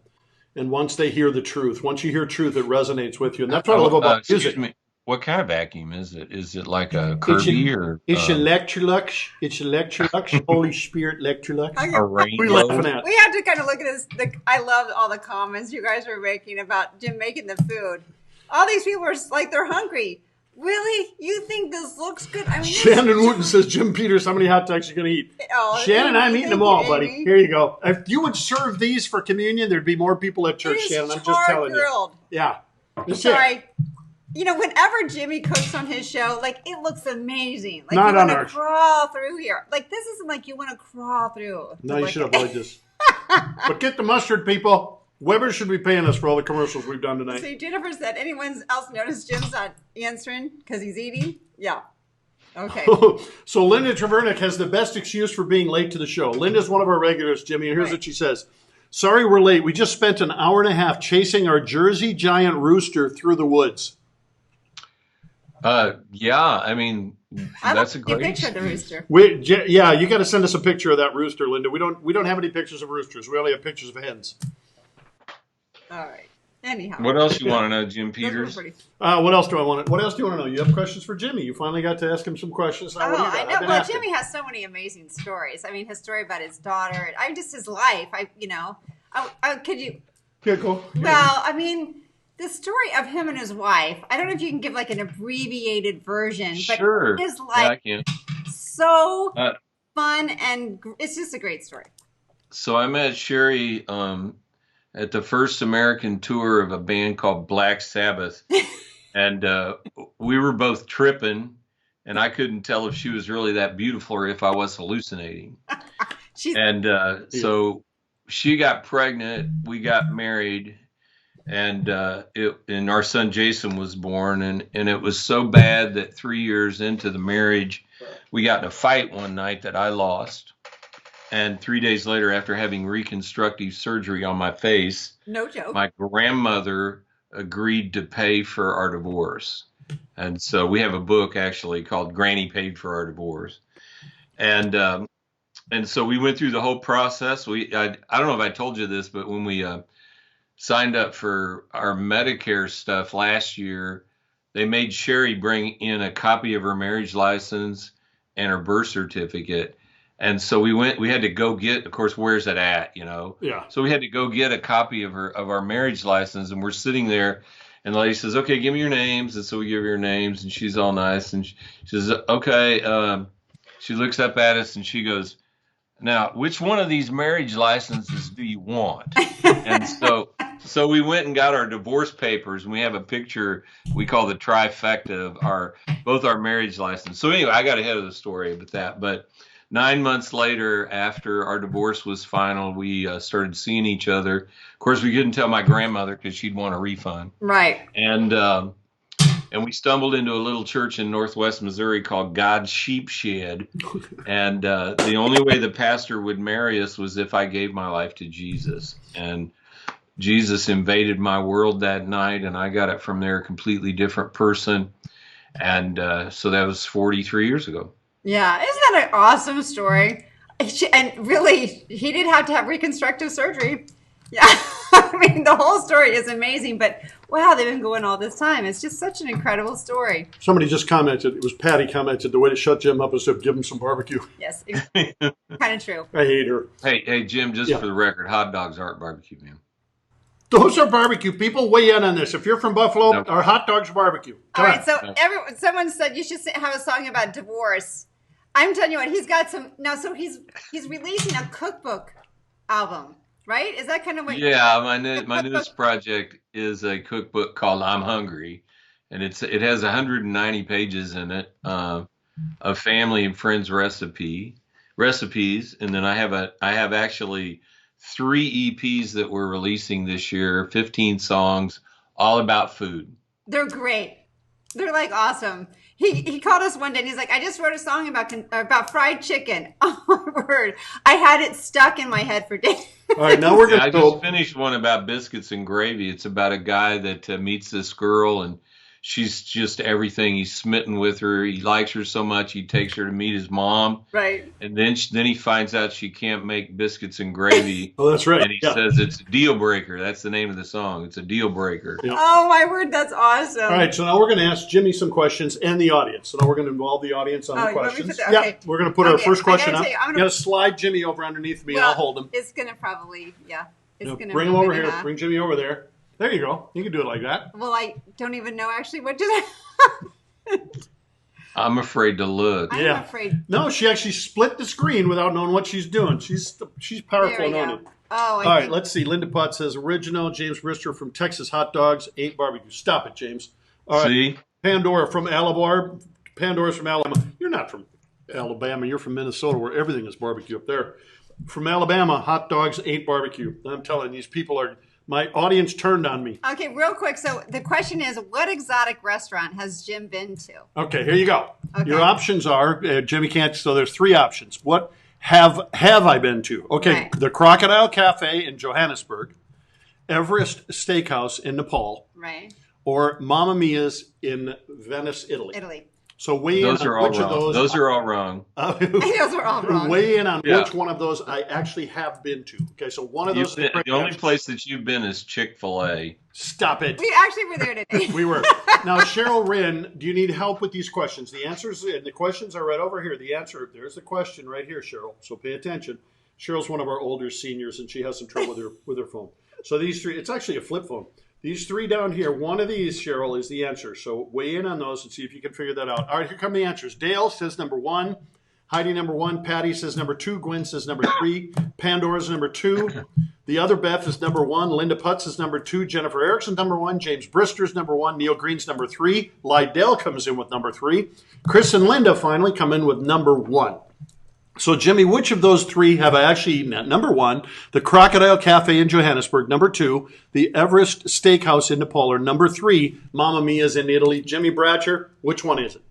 And once they hear the truth, once you hear truth, it resonates with you. And that's what I love about music. Excuse me. What kind of vacuum is it? Is it like a Kirby or? It's Electrolux. It's Electrolux. Holy Spirit Electrolux. A rainbow. What are you laughing at? We have to kind of look at this. I love all the comments you guys were making about Jim making the food. All these people are like, they're hungry. Really? You think this looks good? I mean, Shannon Wooten says, Jim Peters, how many hot dogs are you going to eat? Shannon, I'm eating them all, buddy. Here you go. If you would serve these for communion, there'd be more people at church, Shannon. I'm just telling you. Yeah. Sorry. Whenever Jimmie cooks on his show, like, it looks amazing. Like, Not you on want ours. to crawl through here. Like, this isn't like you want to crawl through. No, you should avoid this. But get the mustard, people. Weber should be paying us for all the commercials we've done tonight. So Jennifer said, anyone else notice Jim's not answering because he's eating? Yeah. Okay. So Linda Trevernick has the best excuse for being late to the show. Linda's one of our regulars, Jimmie, and here's what she says. Sorry we're late. We just spent an hour and a half chasing our Jersey giant rooster through the woods. I mean, that's a great picture of the rooster. You got to send us a picture of that rooster, Linda. We don't have any pictures of roosters. We only have pictures of hens. All right. Anyhow. What else you want to know, Jim Peters? What else do you want to know? You have questions for Jimmie. You finally got to ask him some questions. I know. Well, Jimmie has so many amazing stories. I mean, his story about his daughter. Just his life. Could you? Yeah, go. Well, I mean, the story of him and his wife. I don't know if you can give like an abbreviated version, but sure. His life so fun, and it's just a great story. So I met Sherry at the first American tour of a band called Black Sabbath, and we were both tripping, and I couldn't tell if she was really that beautiful or if I was hallucinating. So she got pregnant, we got married, and our son Jason was born, and it was so bad that 3 years into the marriage, we got in a fight one night that I lost. And 3 days later, after having reconstructive surgery on my face, No joke. my grandmother agreed to pay for our divorce. And so we have a book actually called Granny Paid for Our Divorce. And so we went through the whole process. I don't know if I told you this, but when we signed up for our Medicare stuff last year, they made Sherry bring in a copy of her marriage license and her birth certificate. And so we had to go get, of course, where's that at, Yeah. So we had to go get a copy of our marriage license, and we're sitting there, and the lady says, okay, give me your names. And so we give her names, and she's all nice. And she says, okay. She looks up at us, and she goes, now, which one of these marriage licenses do you want? And so we went and got our divorce papers, and we have a picture we call the trifecta of both our marriage license. So anyway, I got ahead of the story with that. But 9 months later, after our divorce was final, we started seeing each other. Of course, we couldn't tell my grandmother because she'd want a refund. Right. And we stumbled into a little church in Northwest Missouri called God's Sheep Shed. And the only way the pastor would marry us was if I gave my life to Jesus. And Jesus invaded my world that night, and I got it from there, a completely different person. And so that was 43 years ago. Yeah. Isn't that an awesome story? And really, he did have to have reconstructive surgery. Yeah. I mean, the whole story is amazing, but wow, they've been going all this time. It's just such an incredible story. Somebody just commented, it was Patty commented, the way to shut Jim up is to give him some barbecue. Yes, kind of true. I hate her. Hey, Jim, just for the record, hot dogs aren't barbecue, man. Those are barbecue. People weigh in on this. If you're from Buffalo, Nope. our hot dogs are barbecue. All right, so someone said you should have a song about divorce. I'm telling you what, he's got some now. So he's releasing a cookbook album, right? Is that kind of what? Yeah, my newest project is a cookbook called I'm Hungry, and it has 190 pages in it of family and friends recipes, and then I have actually 3 EPs that we're releasing this year, 15 songs, all about food. They're great. They're like awesome. He called us one day and he's like, I just wrote a song about fried chicken. Oh my word. I had it stuck in my head for days. All right, now we're going to go. I just finished one about biscuits and gravy. It's about a guy that meets this girl, and she's just everything. He's smitten with her. He likes her so much he takes her to meet his mom. Right. And then he finds out she can't make biscuits and gravy. Oh, that's right. And he says it's a deal breaker. That's the name of the song. It's a deal breaker. Yeah. Oh my word, that's awesome. All right, so now we're going to ask Jimmie some questions and the audience. So now we're going to involve the audience on the you want me to questions. put that- okay. Yeah, we're going to put our first question up. I'm I'm going to slide Jimmie over underneath me and I'll hold him. It's going to probably, It's No, going to bring him over here. Bring Jimmie over there. There you go. You can do it like that. Well, I don't even know actually what just I'm afraid to look. I'm Yeah. afraid. No, she actually split the screen without knowing what she's doing. She's powerful There we on go. it. Oh, All I right, think. let's see. Linda Potts says, original. James Brister from Texas hot dogs, 8 barbecue. Stop it, James. All right. See? Pandora from Alabama. Pandora's from Alabama. You're not from Alabama. You're from Minnesota, where everything is barbecue up there. From Alabama, hot dogs, 8 barbecue. I'm telling you, these people are. My audience turned on me. Okay, real quick. So the question is, what exotic restaurant has Jim been to? Okay, here you go. Okay. Your options are Jimmie can't. So there's 3 options. What have I been to? Okay, Right. the Crocodile Cafe in Johannesburg, Everest Steakhouse in Nepal, Right. or Mamma Mia's in Venice, Italy. Italy. So weigh in Those on are all which wrong. of those. Those are all wrong. Those are all wrong. Weigh in on Yeah. which one of those I actually have been to. Okay, so one of those. The only place that you've been is Chick-fil-A. Stop it. We actually were there today. We were. Now, Cheryl Wren, do you need help with these questions? The answers and the questions are right over here. The answer, there's the question right here, Cheryl. So pay attention. Cheryl's one of our older seniors, and she has some trouble with her phone. So these 3, it's actually a flip phone. These 3 down here, one of these, Cheryl, is the answer. So weigh in on those and see if you can figure that out. All right, here come the answers. Dale says number 1. Heidi number 1. Patty says number 2. Gwen says number 3. Pandora's number 2. The other Beth is number 1. Linda Putz is number 2. Jennifer Erickson's number 1. James Brister's number 1. Neil Green's number 3. Lydell comes in with number 3. Chris and Linda finally come in with number 1. So, Jimmie, which of those 3 have I actually eaten at? Number 1, the Crocodile Cafe in Johannesburg. Number 2, the Everest Steakhouse in Nepal. Or number 3, Mamma Mia's in Italy. Jimmie Bratcher, which one is it?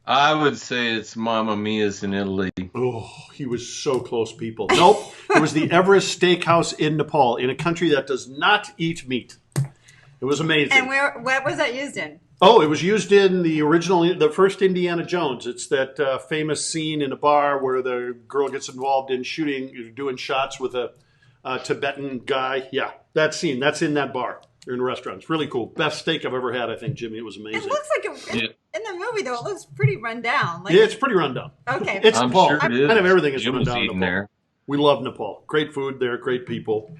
I would say it's Mamma Mia's in Italy. Oh, he was so close, people. Nope. It was the Everest Steakhouse in Nepal, in a country that does not eat meat. It was amazing. And what was that used in? Oh, it was used in the first Indiana Jones. It's that famous scene in a bar where the girl gets involved in doing shots with a Tibetan guy. Yeah, that scene. That's in that bar. They're in a restaurant. It's really cool. Best steak I've ever had, I think, Jimmy. It was amazing. It looks like in the movie, though, it looks pretty run down. Yeah, it's pretty run down. Okay. It's I'm Nepal. sure it is. Kind of everything is Jim run was down in eating Nepal. there. We love Nepal. Great food there, great people.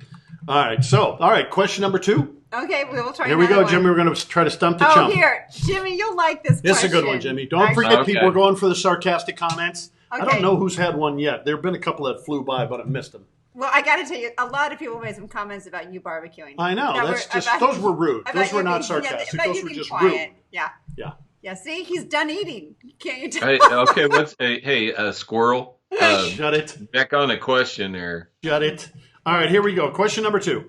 All right, question number 2. Okay, we will try Here we go, another one. Jimmy. We're going to try to stump the Oh, chump. here. Jimmy, you'll like this This is a question. good one, Jimmy. Don't Actually- forget, Okay. people are going for the sarcastic comments. I Okay. don't know who's had one yet. There have been a couple that flew by, but I missed them. Well, I got to tell you, a lot of people made some comments about you barbecuing. I know. That Those were rude. about Those were you not being- sarcastic. about Those you were being just quiet. rude. Yeah. Yeah. Yeah, see, he's done eating. Can't you tell? Hey, okay, squirrel. Shut it. Back on the question there. Shut it. All right, here we go. Question number 2.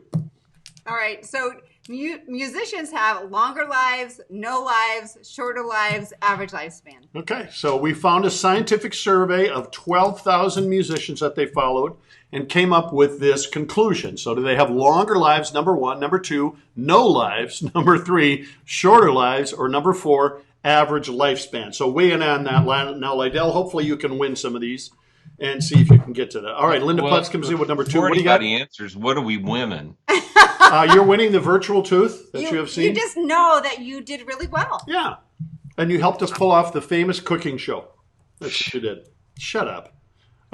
All right, so musicians have longer lives, no lives, shorter lives, average lifespan. Okay, so we found a scientific survey of 12,000 musicians that they followed and came up with this conclusion. So do they have longer lives, number 1? Number 2, no lives. Number 3, shorter lives. Or number 4, average lifespan. So weigh in on that. Now, Lydell, hopefully you can win some of these and see if you can get to that. All right, Linda Putz comes in with number 2. What do you got? Anybody answers, what are we winning? You're winning the virtual tooth that you have seen. You just know that you did really well. Yeah. And you helped us pull off the famous cooking show. That's what you did. Shut up.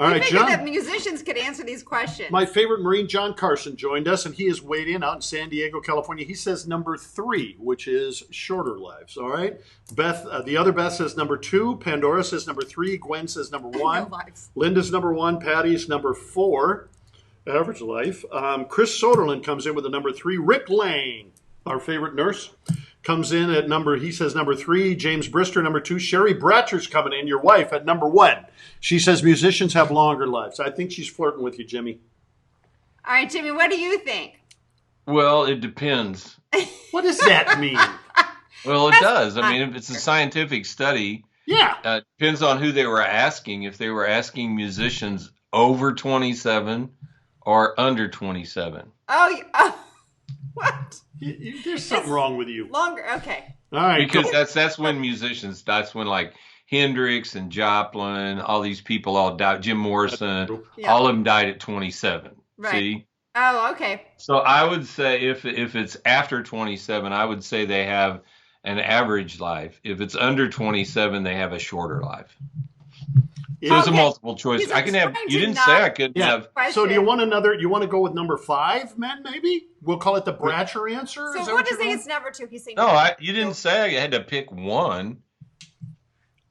All right, I figured John. that musicians could answer these questions. My favorite Marine, John Carson, joined us, and he is weighed in out in San Diego, California. He says number 3, which is shorter lives. All right. Beth, the other Beth says number 2. Pandora says number 3. Gwen says number 1. No lives. Linda's number 1. Patty's number 4. Average life. Chris Soderlund comes in with a number 3. Rick Lang, our favorite nurse, comes in at he says number 3. James Brister, number 2. Sherry Bratcher's coming in, your wife, at number 1. She says musicians have longer lives. I think she's flirting with you, Jimmy. All right, Jimmy, what do you think? Well, it depends. What does that mean? Well, it does. I mean, if it's a scientific study, Yeah. depends on who they were asking. If they were asking musicians over 27 or under 27. Oh, what? There's something wrong with you. Longer. Okay. All right. Because that's when musicians, that's when like Hendrix and Joplin, all these people all died, Jim Morrison, Yeah. all of them died at 27. Right. See? Oh, okay. So I would say if it's after 27, I would say they have an average life. If it's under 27, they have a shorter life. So it's a Okay. multiple choice. He's I can have. trying You to didn't not- say I couldn't Yeah. have. So do you Question. want another? You want to go with number 5, men? Maybe we'll call it the Bratcher answer. So Is that what you're does he? going? It's number 2. He's saying No, you didn't say I had to pick one.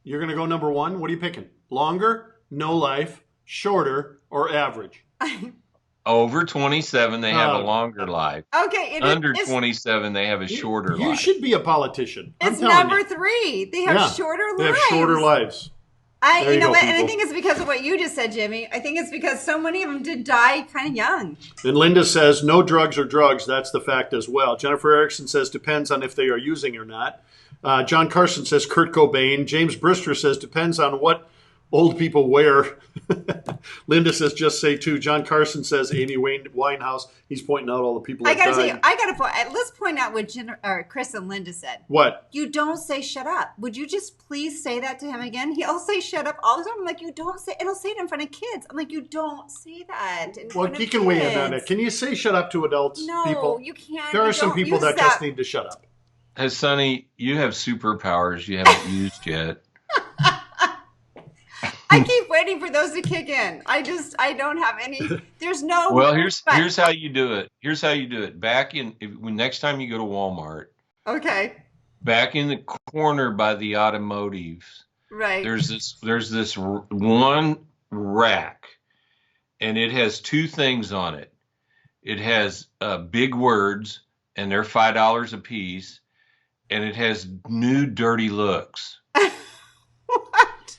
You're going to go number 1. What are you picking? Longer, no life, shorter, or average? Over 27, they have a Oh. longer life. Okay. Under it's, 27, they have a shorter You life. should be a politician. I'm It's telling number you. 3. They have Yeah. shorter They lives. have shorter lives. I, There you you know go, what? And I people. think it's because of what you just said, Jimmy. I think it's because so many of them did die kind of young. And Linda says no drugs are drugs. That's the fact as well. Jennifer Erickson says depends on if they are using or not. John Carson says Kurt Cobain. James Brister says depends on what old people wear. Linda says just say 2. John Carson says Amy Winehouse. He's pointing out all the people I that got to tell died. you, I got to point. Let's point out what Chris and Linda said. What? You don't say shut up. Would you just please say that to him again? He'll say shut up all the time. I'm like, you don't say. It'll say it in front of kids. I'm like, you don't say that. In Well, front he of can weigh in on kids. it. Can you say shut up to adults, No, people? you can't. There You are some don't people use that just need to shut up. Hey, Sonny, you have superpowers you haven't used yet. I keep waiting for those to kick in. I don't have any. There's no. Well, here's but- how you do it. Here's how you do it. When next time you go to Walmart, Okay. back in the corner by the automotives, Right. there's this one rack, and it has 2 things on it. It has big words, and they're $5 a piece, and it has new dirty looks. What?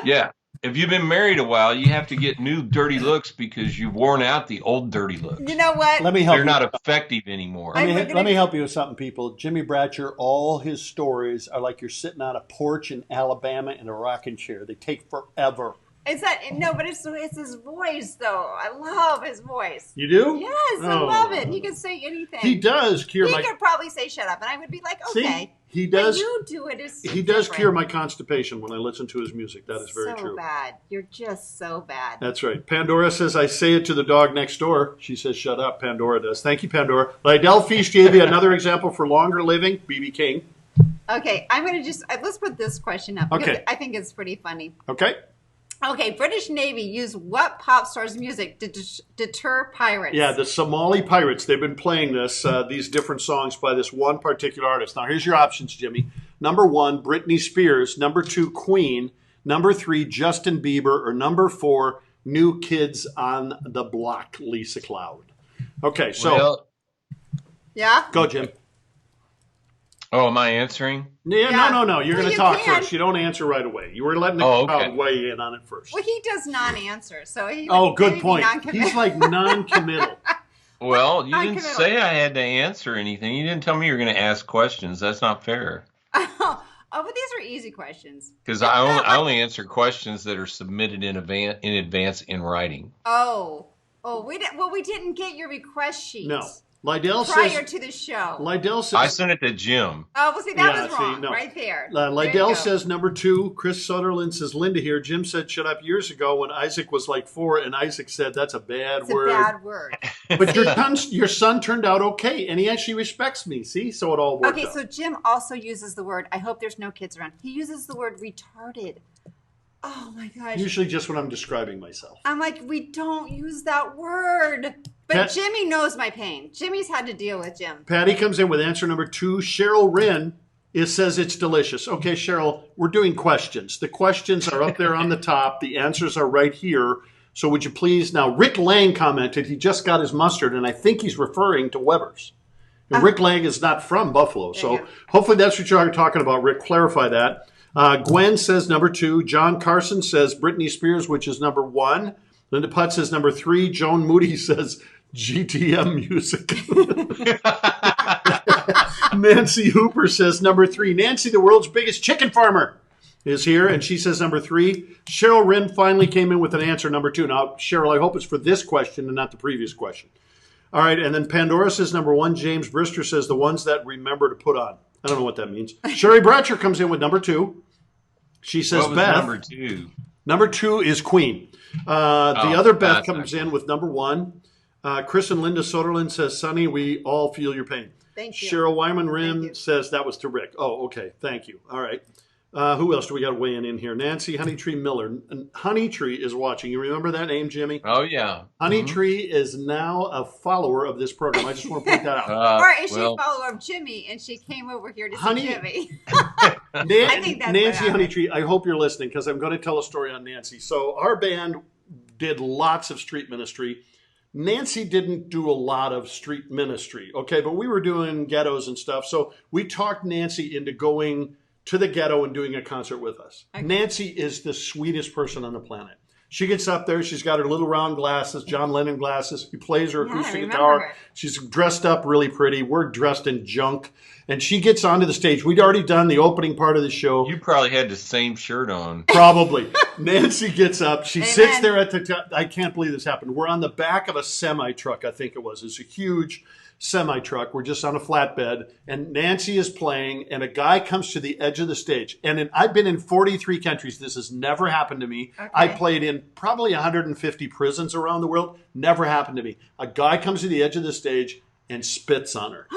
Yeah, If you've been married a while, you have to get new dirty looks because you've worn out the old dirty looks. You know what? Let me help They're you. not effective anymore. Let me help you with something, people. Jimmie Bratcher, all his stories are like you're sitting on a porch in Alabama in a rocking chair. They take forever. But it's his voice though. I love his voice. You do? Yes, I love it. He can say anything. He does cure He could probably say "shut up," and I would be like, "Okay." See, he does. But you do it. He does cure my constipation when I listen to his music. That is very true. So bad. You're just so bad. That's right. Pandora says, I say it to the dog next door. She says, shut up. Pandora does. Thank you, Pandora. Lydell Fish gave you another example for longer living. BB King. Okay, I'm going to let's put this question up because Okay. I think it's pretty funny. Okay. Okay, British Navy used what pop star's music to deter pirates? Yeah, the Somali Pirates. They've been playing these different songs by this one particular artist. Now, here's your options, Jimmy. Number 1, Britney Spears. Number 2, Queen. Number 3, Justin Bieber. Or number 4, New Kids on the Block, Lisa Cloud. Okay, so Yeah? go, Jim. Oh, am I answering? Yeah. No. You're Well, going to you talk can. first. You don't answer right away. You were letting the crowd weigh in on it first. Well, he does non-answer, so he Oh, would good maybe point. be non-committal. He's like non-committal. Well, you didn't Non-committal. say I had to answer anything. You didn't tell me you were going to ask questions. That's not fair. Oh, but these are easy questions. Because I only answer questions that are submitted in advance in writing. We didn't get your request sheet. No. Lydell prior to the show. Lydell says I sent it to Jim. Oh, well, see, that was wrong right there. Lydell says number 2. Chris Sutherland says Linda here. Jim said shut up years ago when Isaac was like 4, and Isaac said that's a bad word. It's a bad word. But your son turned out okay, and he actually respects me. See, so it all worked out. Okay, so Jim also uses the word. I hope there's no kids around. He uses the word retarded. Oh my gosh. Usually just when I'm describing myself. I'm like, we don't use that word. But Jimmy knows my pain. Jimmy's had to deal with Jim. Patty comes in with answer number 2. Cheryl Wren says it's delicious. Okay, Cheryl, we're doing questions. The questions are up there on the top. The answers are right here. So would you please, now Rick Lang commented he just got his mustard, and I think he's referring to Weber's. And Rick Lang is not from Buffalo. So hopefully that's what you're talking about, Rick. Clarify that. Gwen says number 2. John Carson says Britney Spears, which is number 1. Linda Putt says number 3. Joan Moody says GTM music. Nancy Hooper says number 3. Nancy, the world's biggest chicken farmer, is here, and she says number 3. Cheryl Wren finally came in with an answer, number 2. Now, Cheryl, I hope it's for this question and not the previous question. All right, and then Pandora says number 1. James Brister says the ones that remember to put on. I don't know what that means. Sherry Bratcher comes in with number 2. She says What was Beth. number 2? Number 2 is Queen. The other Beth comes in with number 1. Chris and Linda Soderlund says, Sonny, we all feel your pain. Thank you. Cheryl Wyman-Rim says that was to Rick. Oh, okay. Thank you. All right. Who else do we got weighing in here? Nancy Honeytree Miller. Honeytree is watching. You remember that name, Jimmy? Oh, yeah. Honeytree is now a follower of this program. I just want to point that out. Or is she a follower of Jimmy and she came over here to see Jimmy? I think that's Nancy Honeytree, I hope you're listening because I'm going to tell a story on Nancy. So our band did lots of street ministry. Nancy didn't do a lot of street ministry, okay? But we were doing ghettos and stuff. So we talked Nancy into going to the ghetto and doing a concert with us. Okay. Nancy is the sweetest person on the planet. She gets up there. She's got her little round glasses, John Lennon glasses. He plays her acoustic guitar. Her. She's dressed up really pretty. We're dressed in junk. And she gets onto the stage. We'd already done the opening part of the show. You probably had the same shirt on. Probably. Nancy gets up. She sits there at the top. I can't believe this happened. We're on the back of a semi-truck, I think it was. It's a huge semi-truck. We're just on a flatbed. And Nancy is playing, and a guy comes to the edge of the stage. And I've been in 43 countries. This has never happened to me. Okay. I played in probably 150 prisons around the world. Never happened to me. A guy comes to the edge of the stage and spits on her.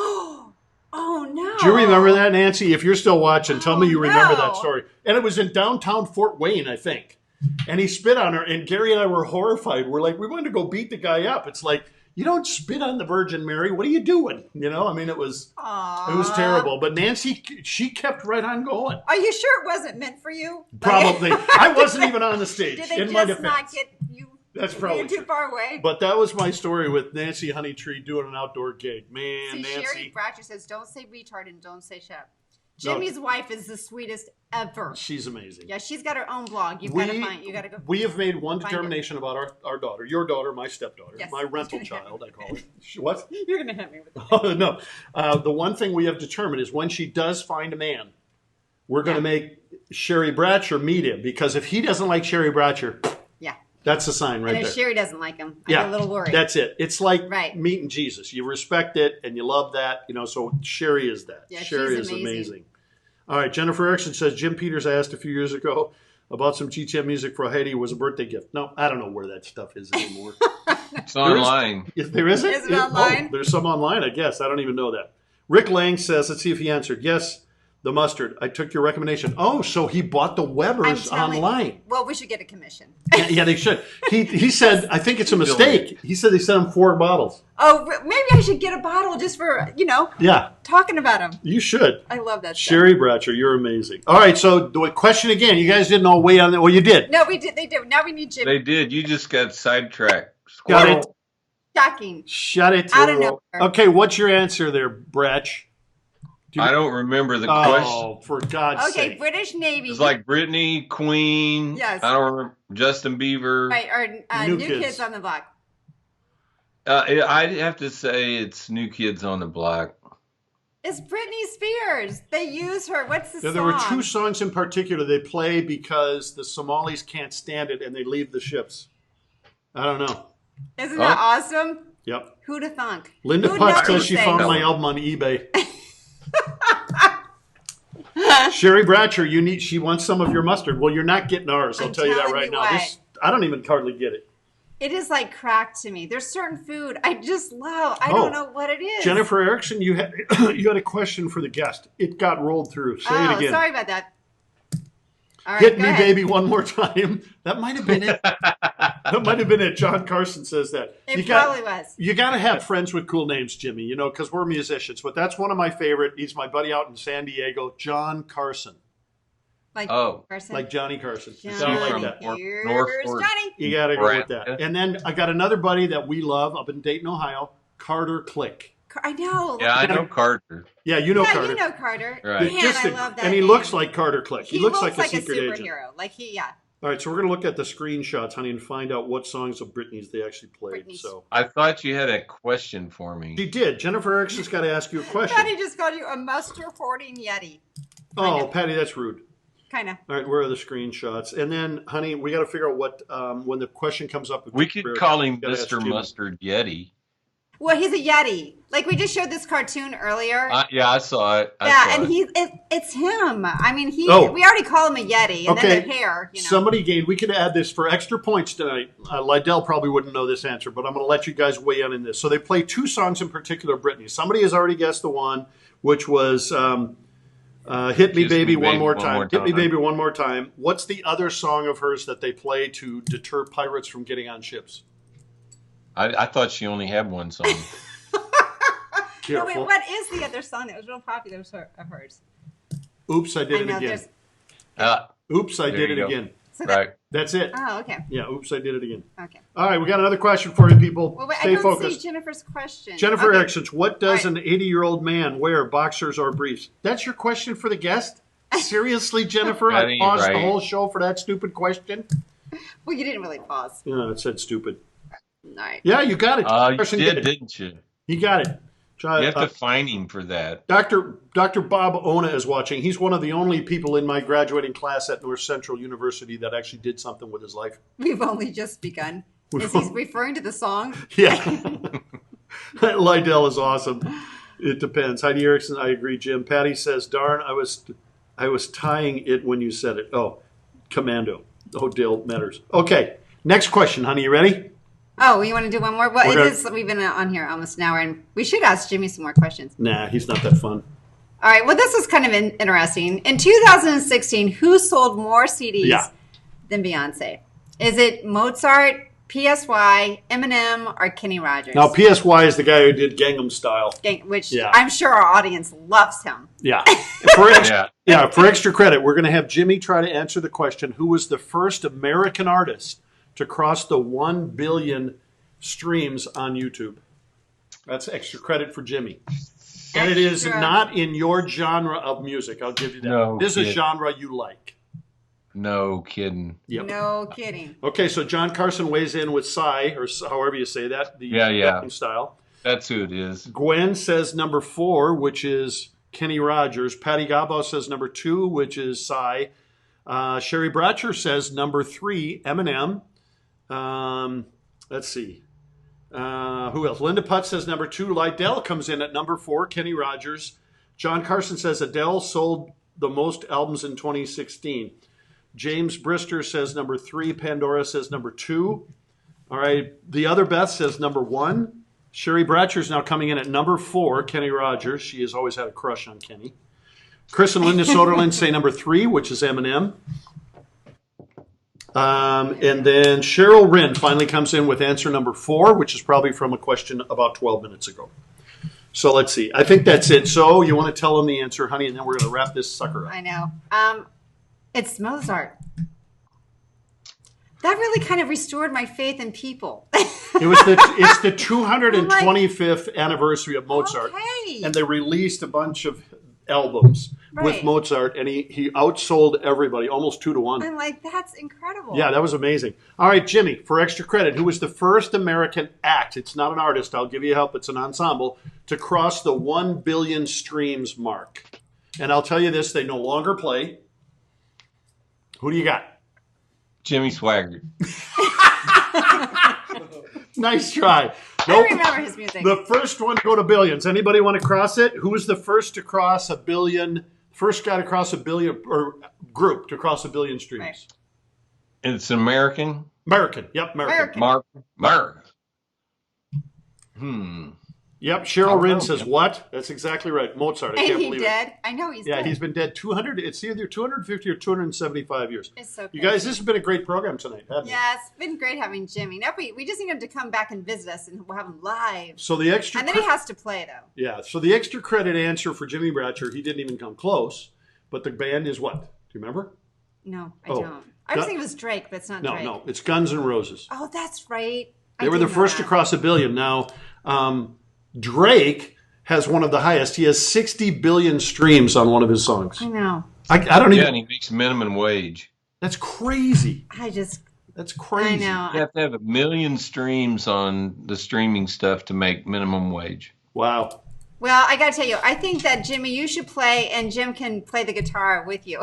Oh, no. Do you remember that, Nancy? If you're still watching, tell me you remember that story. And it was in downtown Fort Wayne, I think. And he spit on her, and Gary and I were horrified. We're like, we wanted to go beat the guy up. It's like, you don't spit on the Virgin Mary. What are you doing? You know, I mean, it was terrible. But Nancy, she kept right on going. Are you sure it wasn't meant for you? Probably. I wasn't even on the stage. Did they just not get you? That's probably too far away. But that was my story with Nancy Honeytree doing an outdoor gig. Man, See, Nancy. Sherry Bratcher says, don't say retard and don't say shut up. Jimmie's wife is the sweetest ever. She's amazing. Yeah, she's got her own blog. You got to go. We have made one determination about our daughter, your daughter, my stepdaughter, Yes. my rental child, I call it. What? You're going to hit me with that. Oh, no. The one thing we have determined is when she does find a man, we're going to make Sherry Bratcher meet him, because if he doesn't like Sherry Bratcher, Yeah. that's a sign right And if there. Sherry doesn't like him, I get a little worried. That's it. It's like Right. meeting Jesus. You respect it and you love that, so Sherry is that. Yeah, Sherry she's is amazing. amazing. All right, Jennifer Erickson says Jim Peters asked a few years ago about some GTM music for Heidi was a birthday gift. No, I don't know where that stuff is anymore. It's online. There isn't? Is it online? Oh, there's some online, I guess. I don't even know that. Rick Lang says, let's see if he answered. Yes, the mustard. I took your recommendation. Oh, so he bought the Weber's online. Well, we should get a commission. Yeah, they should. He said, I think it's a mistake. He said they sent him 4 bottles. Oh, maybe I should get a bottle just for, Yeah, talking about him. you should. I love that stuff. Sherry Bratcher, you're amazing. All right, so the question again. You guys didn't all wait on that. Well, you did. No, we did. They did. Now we need Jimmy. They did. You just got sidetracked. Got it. Shocking. Shut it. I don't know. Okay, what's your answer there, Bratch? I don't remember the question. Oh, for God's Okay, sake. British Navy. It's like Britney, Queen. Yes. I don't remember. Justin Bieber. Right, or New New Kids. Kids on the Block. I'd have to say it's New Kids on the Block. It's Britney Spears. They use her. What's the song? There were 2 songs in particular they play because the Somalis can't stand it and they leave the ships. I don't know. Isn't that awesome? Yep. Who'd have thunk? Linda Who'd Putz know says these she things? found my album on eBay. Sherry Bratcher, she wants some of your mustard. Well, you're not getting ours. I'll I'm tell you that telling right you now. what. I don't even hardly get it. It is like crack to me. There's certain food I just love. I don't know what it is. Jennifer Erickson, you had a question for the guest. It got rolled through. Say it again. Sorry about that. All right, Hit go me, ahead. baby, one more time. That might have been it. That might have been it. John Carson says that. It probably was. You got to have friends with cool names, Jimmy, because we're musicians. But that's one of my favorite. He's my buddy out in San Diego, John Carson. Like Carson. Like Johnny Carson. Johnny. Sound like from that. Here's North Johnny. You got to go with that. Nebraska. And then I got another buddy that we love up in Dayton, Ohio, Carter Click. I know. Yeah, I know Carter. Yeah, you know Yeah, Carter. you know Carter. Right. Man, I love that. And he name. looks like Carter Click. He looks like a secret superhero. agent. Like yeah. All right, so we're going to look at the screenshots, honey, and find out what songs of Britney's they actually played. Britney's. So I thought you had a question for me. she did. Jennifer Erickson's got to ask you a question. Patty just called you a mustard hoarding Yeti. Oh, Patty, that's rude. Kind of. All right, where are the screenshots? And then, honey, we got to figure out what when the question comes up. We could call him gotta ask Mr. Jimmy. Mustard Yeti. Well, he's a Yeti. Like we just showed this cartoon earlier. Yeah, I saw it. It's him. I mean, we Oh. already call him a Yeti, and Okay. then their hair. Somebody gained. We could add this for extra points tonight. Lydell probably wouldn't know this answer, but I'm going to let you guys weigh in this. So they play 2 songs in particular, Britney. Somebody has already guessed the one, which was Hit Me, Kiss Baby, Me, One Baby, More One Time. More Hit Me, Time. Baby, One More Time. What's the other song of hers that they play to deter pirates from getting on ships? I thought she only had one song. No, wait, Careful. what is the other song that was real popular of hers? Oops, I did it again. there's- Oops, I There did you it go. again. So Right. That's it. Oh, okay. Yeah, oops, I did it again. Okay. All right, we got another question for you, people. Well, wait, Stay I don't focused. see Jennifer's question. Jennifer Okay. Erickson, what does All an 80-year-old man wear, boxers or briefs? That's your question for the guest? Seriously, Jennifer? That I ain't paused the right. whole show for that stupid question? Well, you didn't really pause. Yeah, it said stupid. All right. Yeah, you got it. You Carson did, it. didn't you? He got it. You have to fine him for that. Dr. Bob Ona is watching. He's one of the only people in my graduating class at North Central University that actually did something with his life. We've only just begun. Is he referring to the song? Yeah. Lydell is awesome. It depends. Heidi Erickson, I agree, Jim. Patty says, darn, I was tying it when you said it. Oh, Commando. Oh, Dale matters. Okay. Next question, honey. You ready? Oh, you want to do one more? Well, We're it is. We've been on here almost an hour, and we should ask Jimmie some more questions. Nah, he's not that fun. All right. Well, this is kind of interesting. In 2016, who sold more CDs than Beyonce? Is it Mozart, PSY, Eminem, or Kenny Rogers? Now, PSY is the guy who did Gangnam Style. Which Yeah. I'm sure our audience loves him. Yeah. For extra credit, we're going to have Jimmie try to answer the question, who was the first American artist to cross the 1 billion streams on YouTube? That's extra credit for Jimmie. And it is Extra. not in your genre of music. I'll give you that. No This is a kidding. genre you like. No kidding. Yep. No kidding. Okay, so John Carson weighs in with Psy, or however you say that, the Yeah. rapping style. That's who it is. Gwen says number 4, which is Kenny Rogers. Patty Gabo says number 2, which is Psy. Sherry Bratcher says number 3, Eminem. Let's see. Who else? Linda Putt says number 2. Lydell comes in at number 4, Kenny Rogers. John Carson says Adele sold the most albums in 2016. James Brister says number 3. Pandora says number 2. All right. The other Beth says number 1. Sherry Bratcher is now coming in at number 4, Kenny Rogers. She has always had a crush on Kenny. Chris and Linda Soderlund say number 3, which is Eminem. And then Cheryl Wren finally comes in with answer number 4, which is probably from a question about 12 minutes ago. So let's see. I think that's it. So you want to tell them the answer, honey, and then we're going to wrap this sucker up. I know. It's Mozart. That really kind of restored my faith in people. It's the 225th anniversary of Mozart, Okay. and they released a bunch of albums with Right. Mozart, and he outsold everybody almost 2-1. I'm like, that's incredible. Yeah, that was amazing. All right, Jimmie, for extra credit, who was the first American act? It's not an artist. I'll give you help. It's an ensemble to cross the 1 billion streams mark. And I'll tell you this: they no longer play. Who do you got? Jimmy Swaggart. Nice try. I Nope. remember his music. The first one to go to billions. Anybody want to cross it? Who was the first to cross a billion? First guy to cross a billion, or group to cross a billion streams? Right. It's American. American. Yep, American. Mark. Yep, Cheryl Oh, Wren no. says what? That's exactly right. Mozart. I And can't he believe dead. it. I know he's Yeah, dead. he's been dead 200. It's either 250 or 275 years. It's so You crazy. guys, this has been a great program tonight, hasn't it? Yeah, it's been great having Jimmy. Now we just need him to come back and visit us, and we'll have him live. So the extra, And then he has to play though. yeah. So the extra credit answer for Jimmie Bratcher, he didn't even come close. But the band is what? Do you remember? No, I Oh. don't. I was thinking it was Drake, but it's not No, Drake. no, it's Guns N' Roses. Oh, that's right. They were the first to cross a billion. Now, Drake has one of the highest. He has 60 billion streams on one of his songs. I know. I don't Yeah, even. and he makes minimum wage. That's crazy. That's crazy. I know. You have to have 1 million streams on the streaming stuff to make minimum wage. Wow. Well, I got to tell you, I think that Jimmy, you should play, and Jim can play the guitar with you.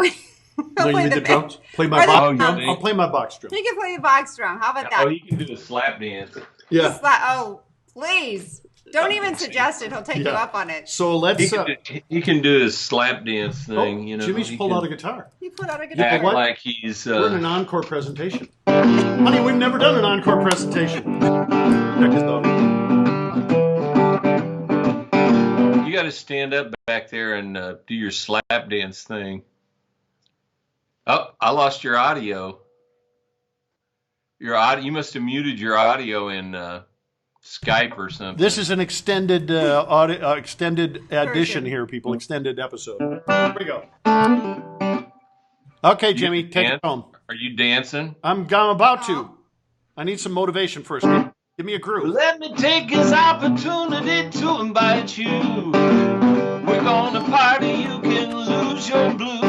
No, you need the drums? Play my Or the box. Oh, you drums. think? I'll play my box drum. He can play the box drum. How about that? Oh, he can do a slap dance. Yeah. Just like- oh, please. Don't even suggest it. He'll take you Yeah. up on it. So let's. He can do his slap dance thing. You know, Jimmy's he pulled can out a guitar. He put out a guitar. act what? like he's. We're in an encore presentation. Honey, we've never done an encore presentation. Check his dog. You got to stand up back there and do your slap dance thing. Oh, I lost your audio. Your audio. You must have muted your audio in Skype or something. This is an extended extended edition Version. here, people. Extended episode. Here we go. Okay, Jimmie, take it home. Are you dancing? I'm about to. I need some motivation first. Give me a groove. Let me take this opportunity to invite you. We're gonna party, you can lose your blues.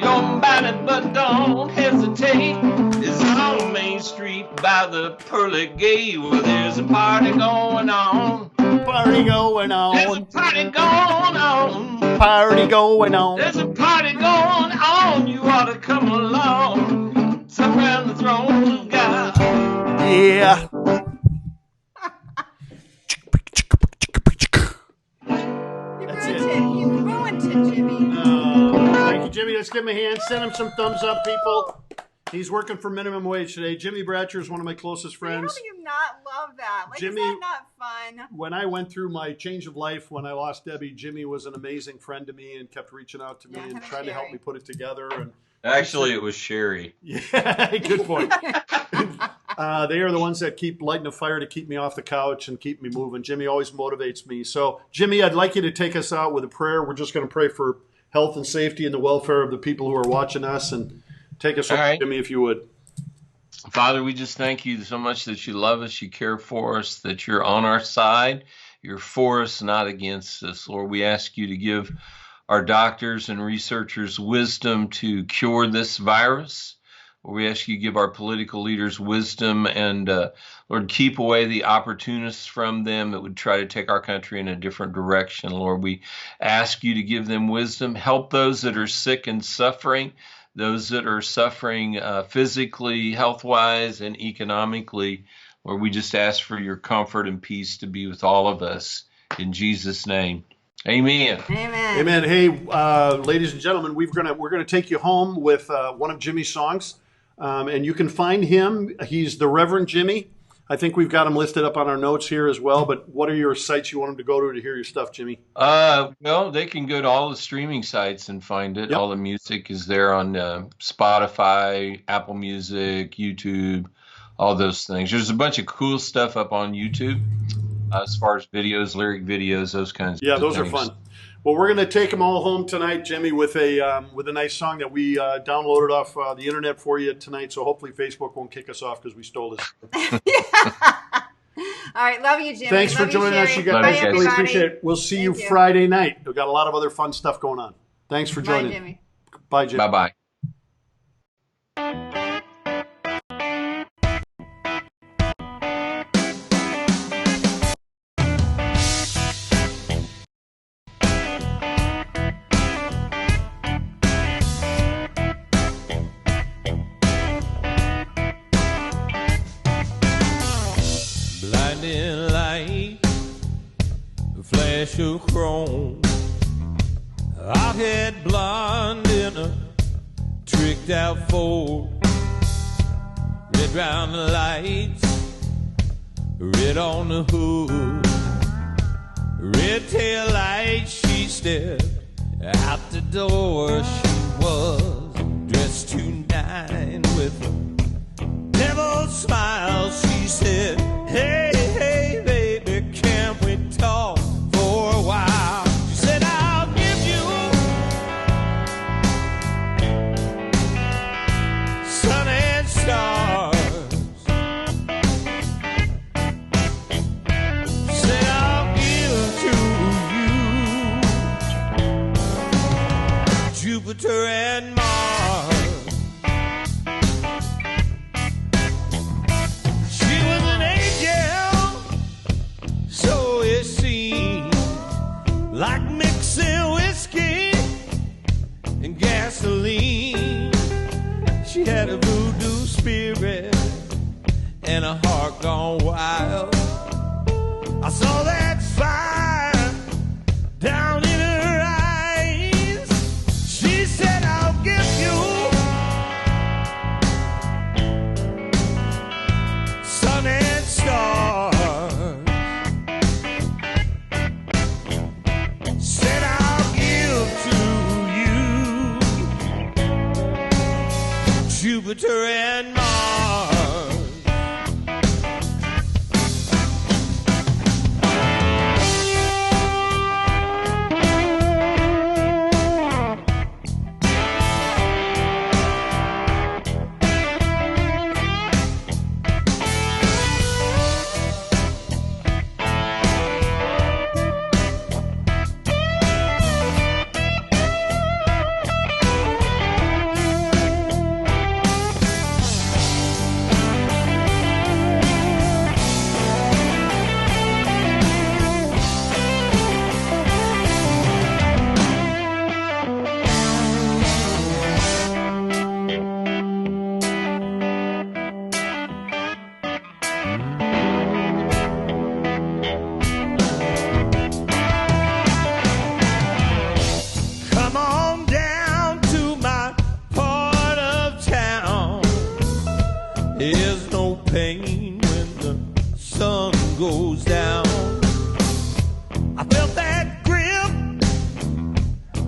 You're battered, but don't hesitate. It's on Main Street by the pearly gate where there's a party going on. Party going There's a on. party going on. Party going on. There's a party going on. You ought to come along. It's around the throne of God. Yeah. You ruined it, Jimmy. Thank you, Jimmie. Let's give him a hand. Send him some thumbs up, people. He's working for minimum wage today. Jimmie Bratcher is one of my closest How friends. do you not love that? Like, Jimmy- is that not fun? When I went through my change of life when I lost Debbie, Jimmie was an amazing friend to me and kept reaching out to me Yeah, and him and trying to help Sherry. me put it together. And Actually, it was Sherry. yeah, good point. They are the ones that keep lighting a fire to keep me off the couch and keep me moving. Jimmie always motivates me. So, Jimmie, I'd like you to take us out with a prayer. We're just going to pray for health and safety and the welfare of the people who are watching us. And take us All home, right. Jimmie, if you would. Father, we just thank you so much that you love us, you care for us, that you're on our side, You're for us, not against us. Lord, we ask you to give our doctors and researchers wisdom to cure this virus. We ask you to give our political leaders wisdom and, Lord, keep away the opportunists from them that would try to take our country in a different direction. Lord, we ask you to give them wisdom. Help those that are sick and suffering, those that are suffering physically, health-wise, and economically. Lord, we just ask for your comfort and peace to be with all of us. In Jesus' name. Amen. Amen. Amen. Hey, ladies and gentlemen, we're gonna take you home with one of Jimmie's songs, and you can find him. He's the Reverend Jimmie. I think we've got him listed up on our notes here as well. But what are your sites you want them to go to hear your stuff, Jimmie? Well, they can go to all the streaming sites and find it. Yep. All the music is there on Spotify, Apple Music, YouTube, all those things. There's a bunch of cool stuff up on YouTube. As far as videos, lyric videos, those kinds of things. Yeah, those are fun. Well, we're going to take them all home tonight, Jimmie, with a nice song that we downloaded off the internet for you tonight. So hopefully Facebook won't kick us off because we stole this. All right, love you, Jimmie. Thanks for Love you, joining us, Sherry. you Bye, guys. everybody. Really appreciate it. We'll see you Thank you. Friday night. We've got a lot of other fun stuff going on. Thanks for Bye, joining. Jimmie. Bye, Jimmie. Bye-bye. Blinding light, a flash of chrome, hot-head blonde in a tricked out Ford, red round the lights, red on the hood, red tail lights. She stepped out the door. She was dressed to nine with a devil's smile. She said, "Hey, hey, baby, can we talk for a while?" She said, "I'll give you sun and stars." She said, "I'll give to you Jupiter and Mars." Like mixing whiskey and gasoline. She had a voodoo spirit and a heart gone wild. I saw that fire down in her eyes. She said, "I'll give you sun and stars." Said, "I'll give to you Jupiter and Mars." Come on down to my part of town. There's no pain when the sun goes down. I felt that grip,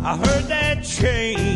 I heard that chain.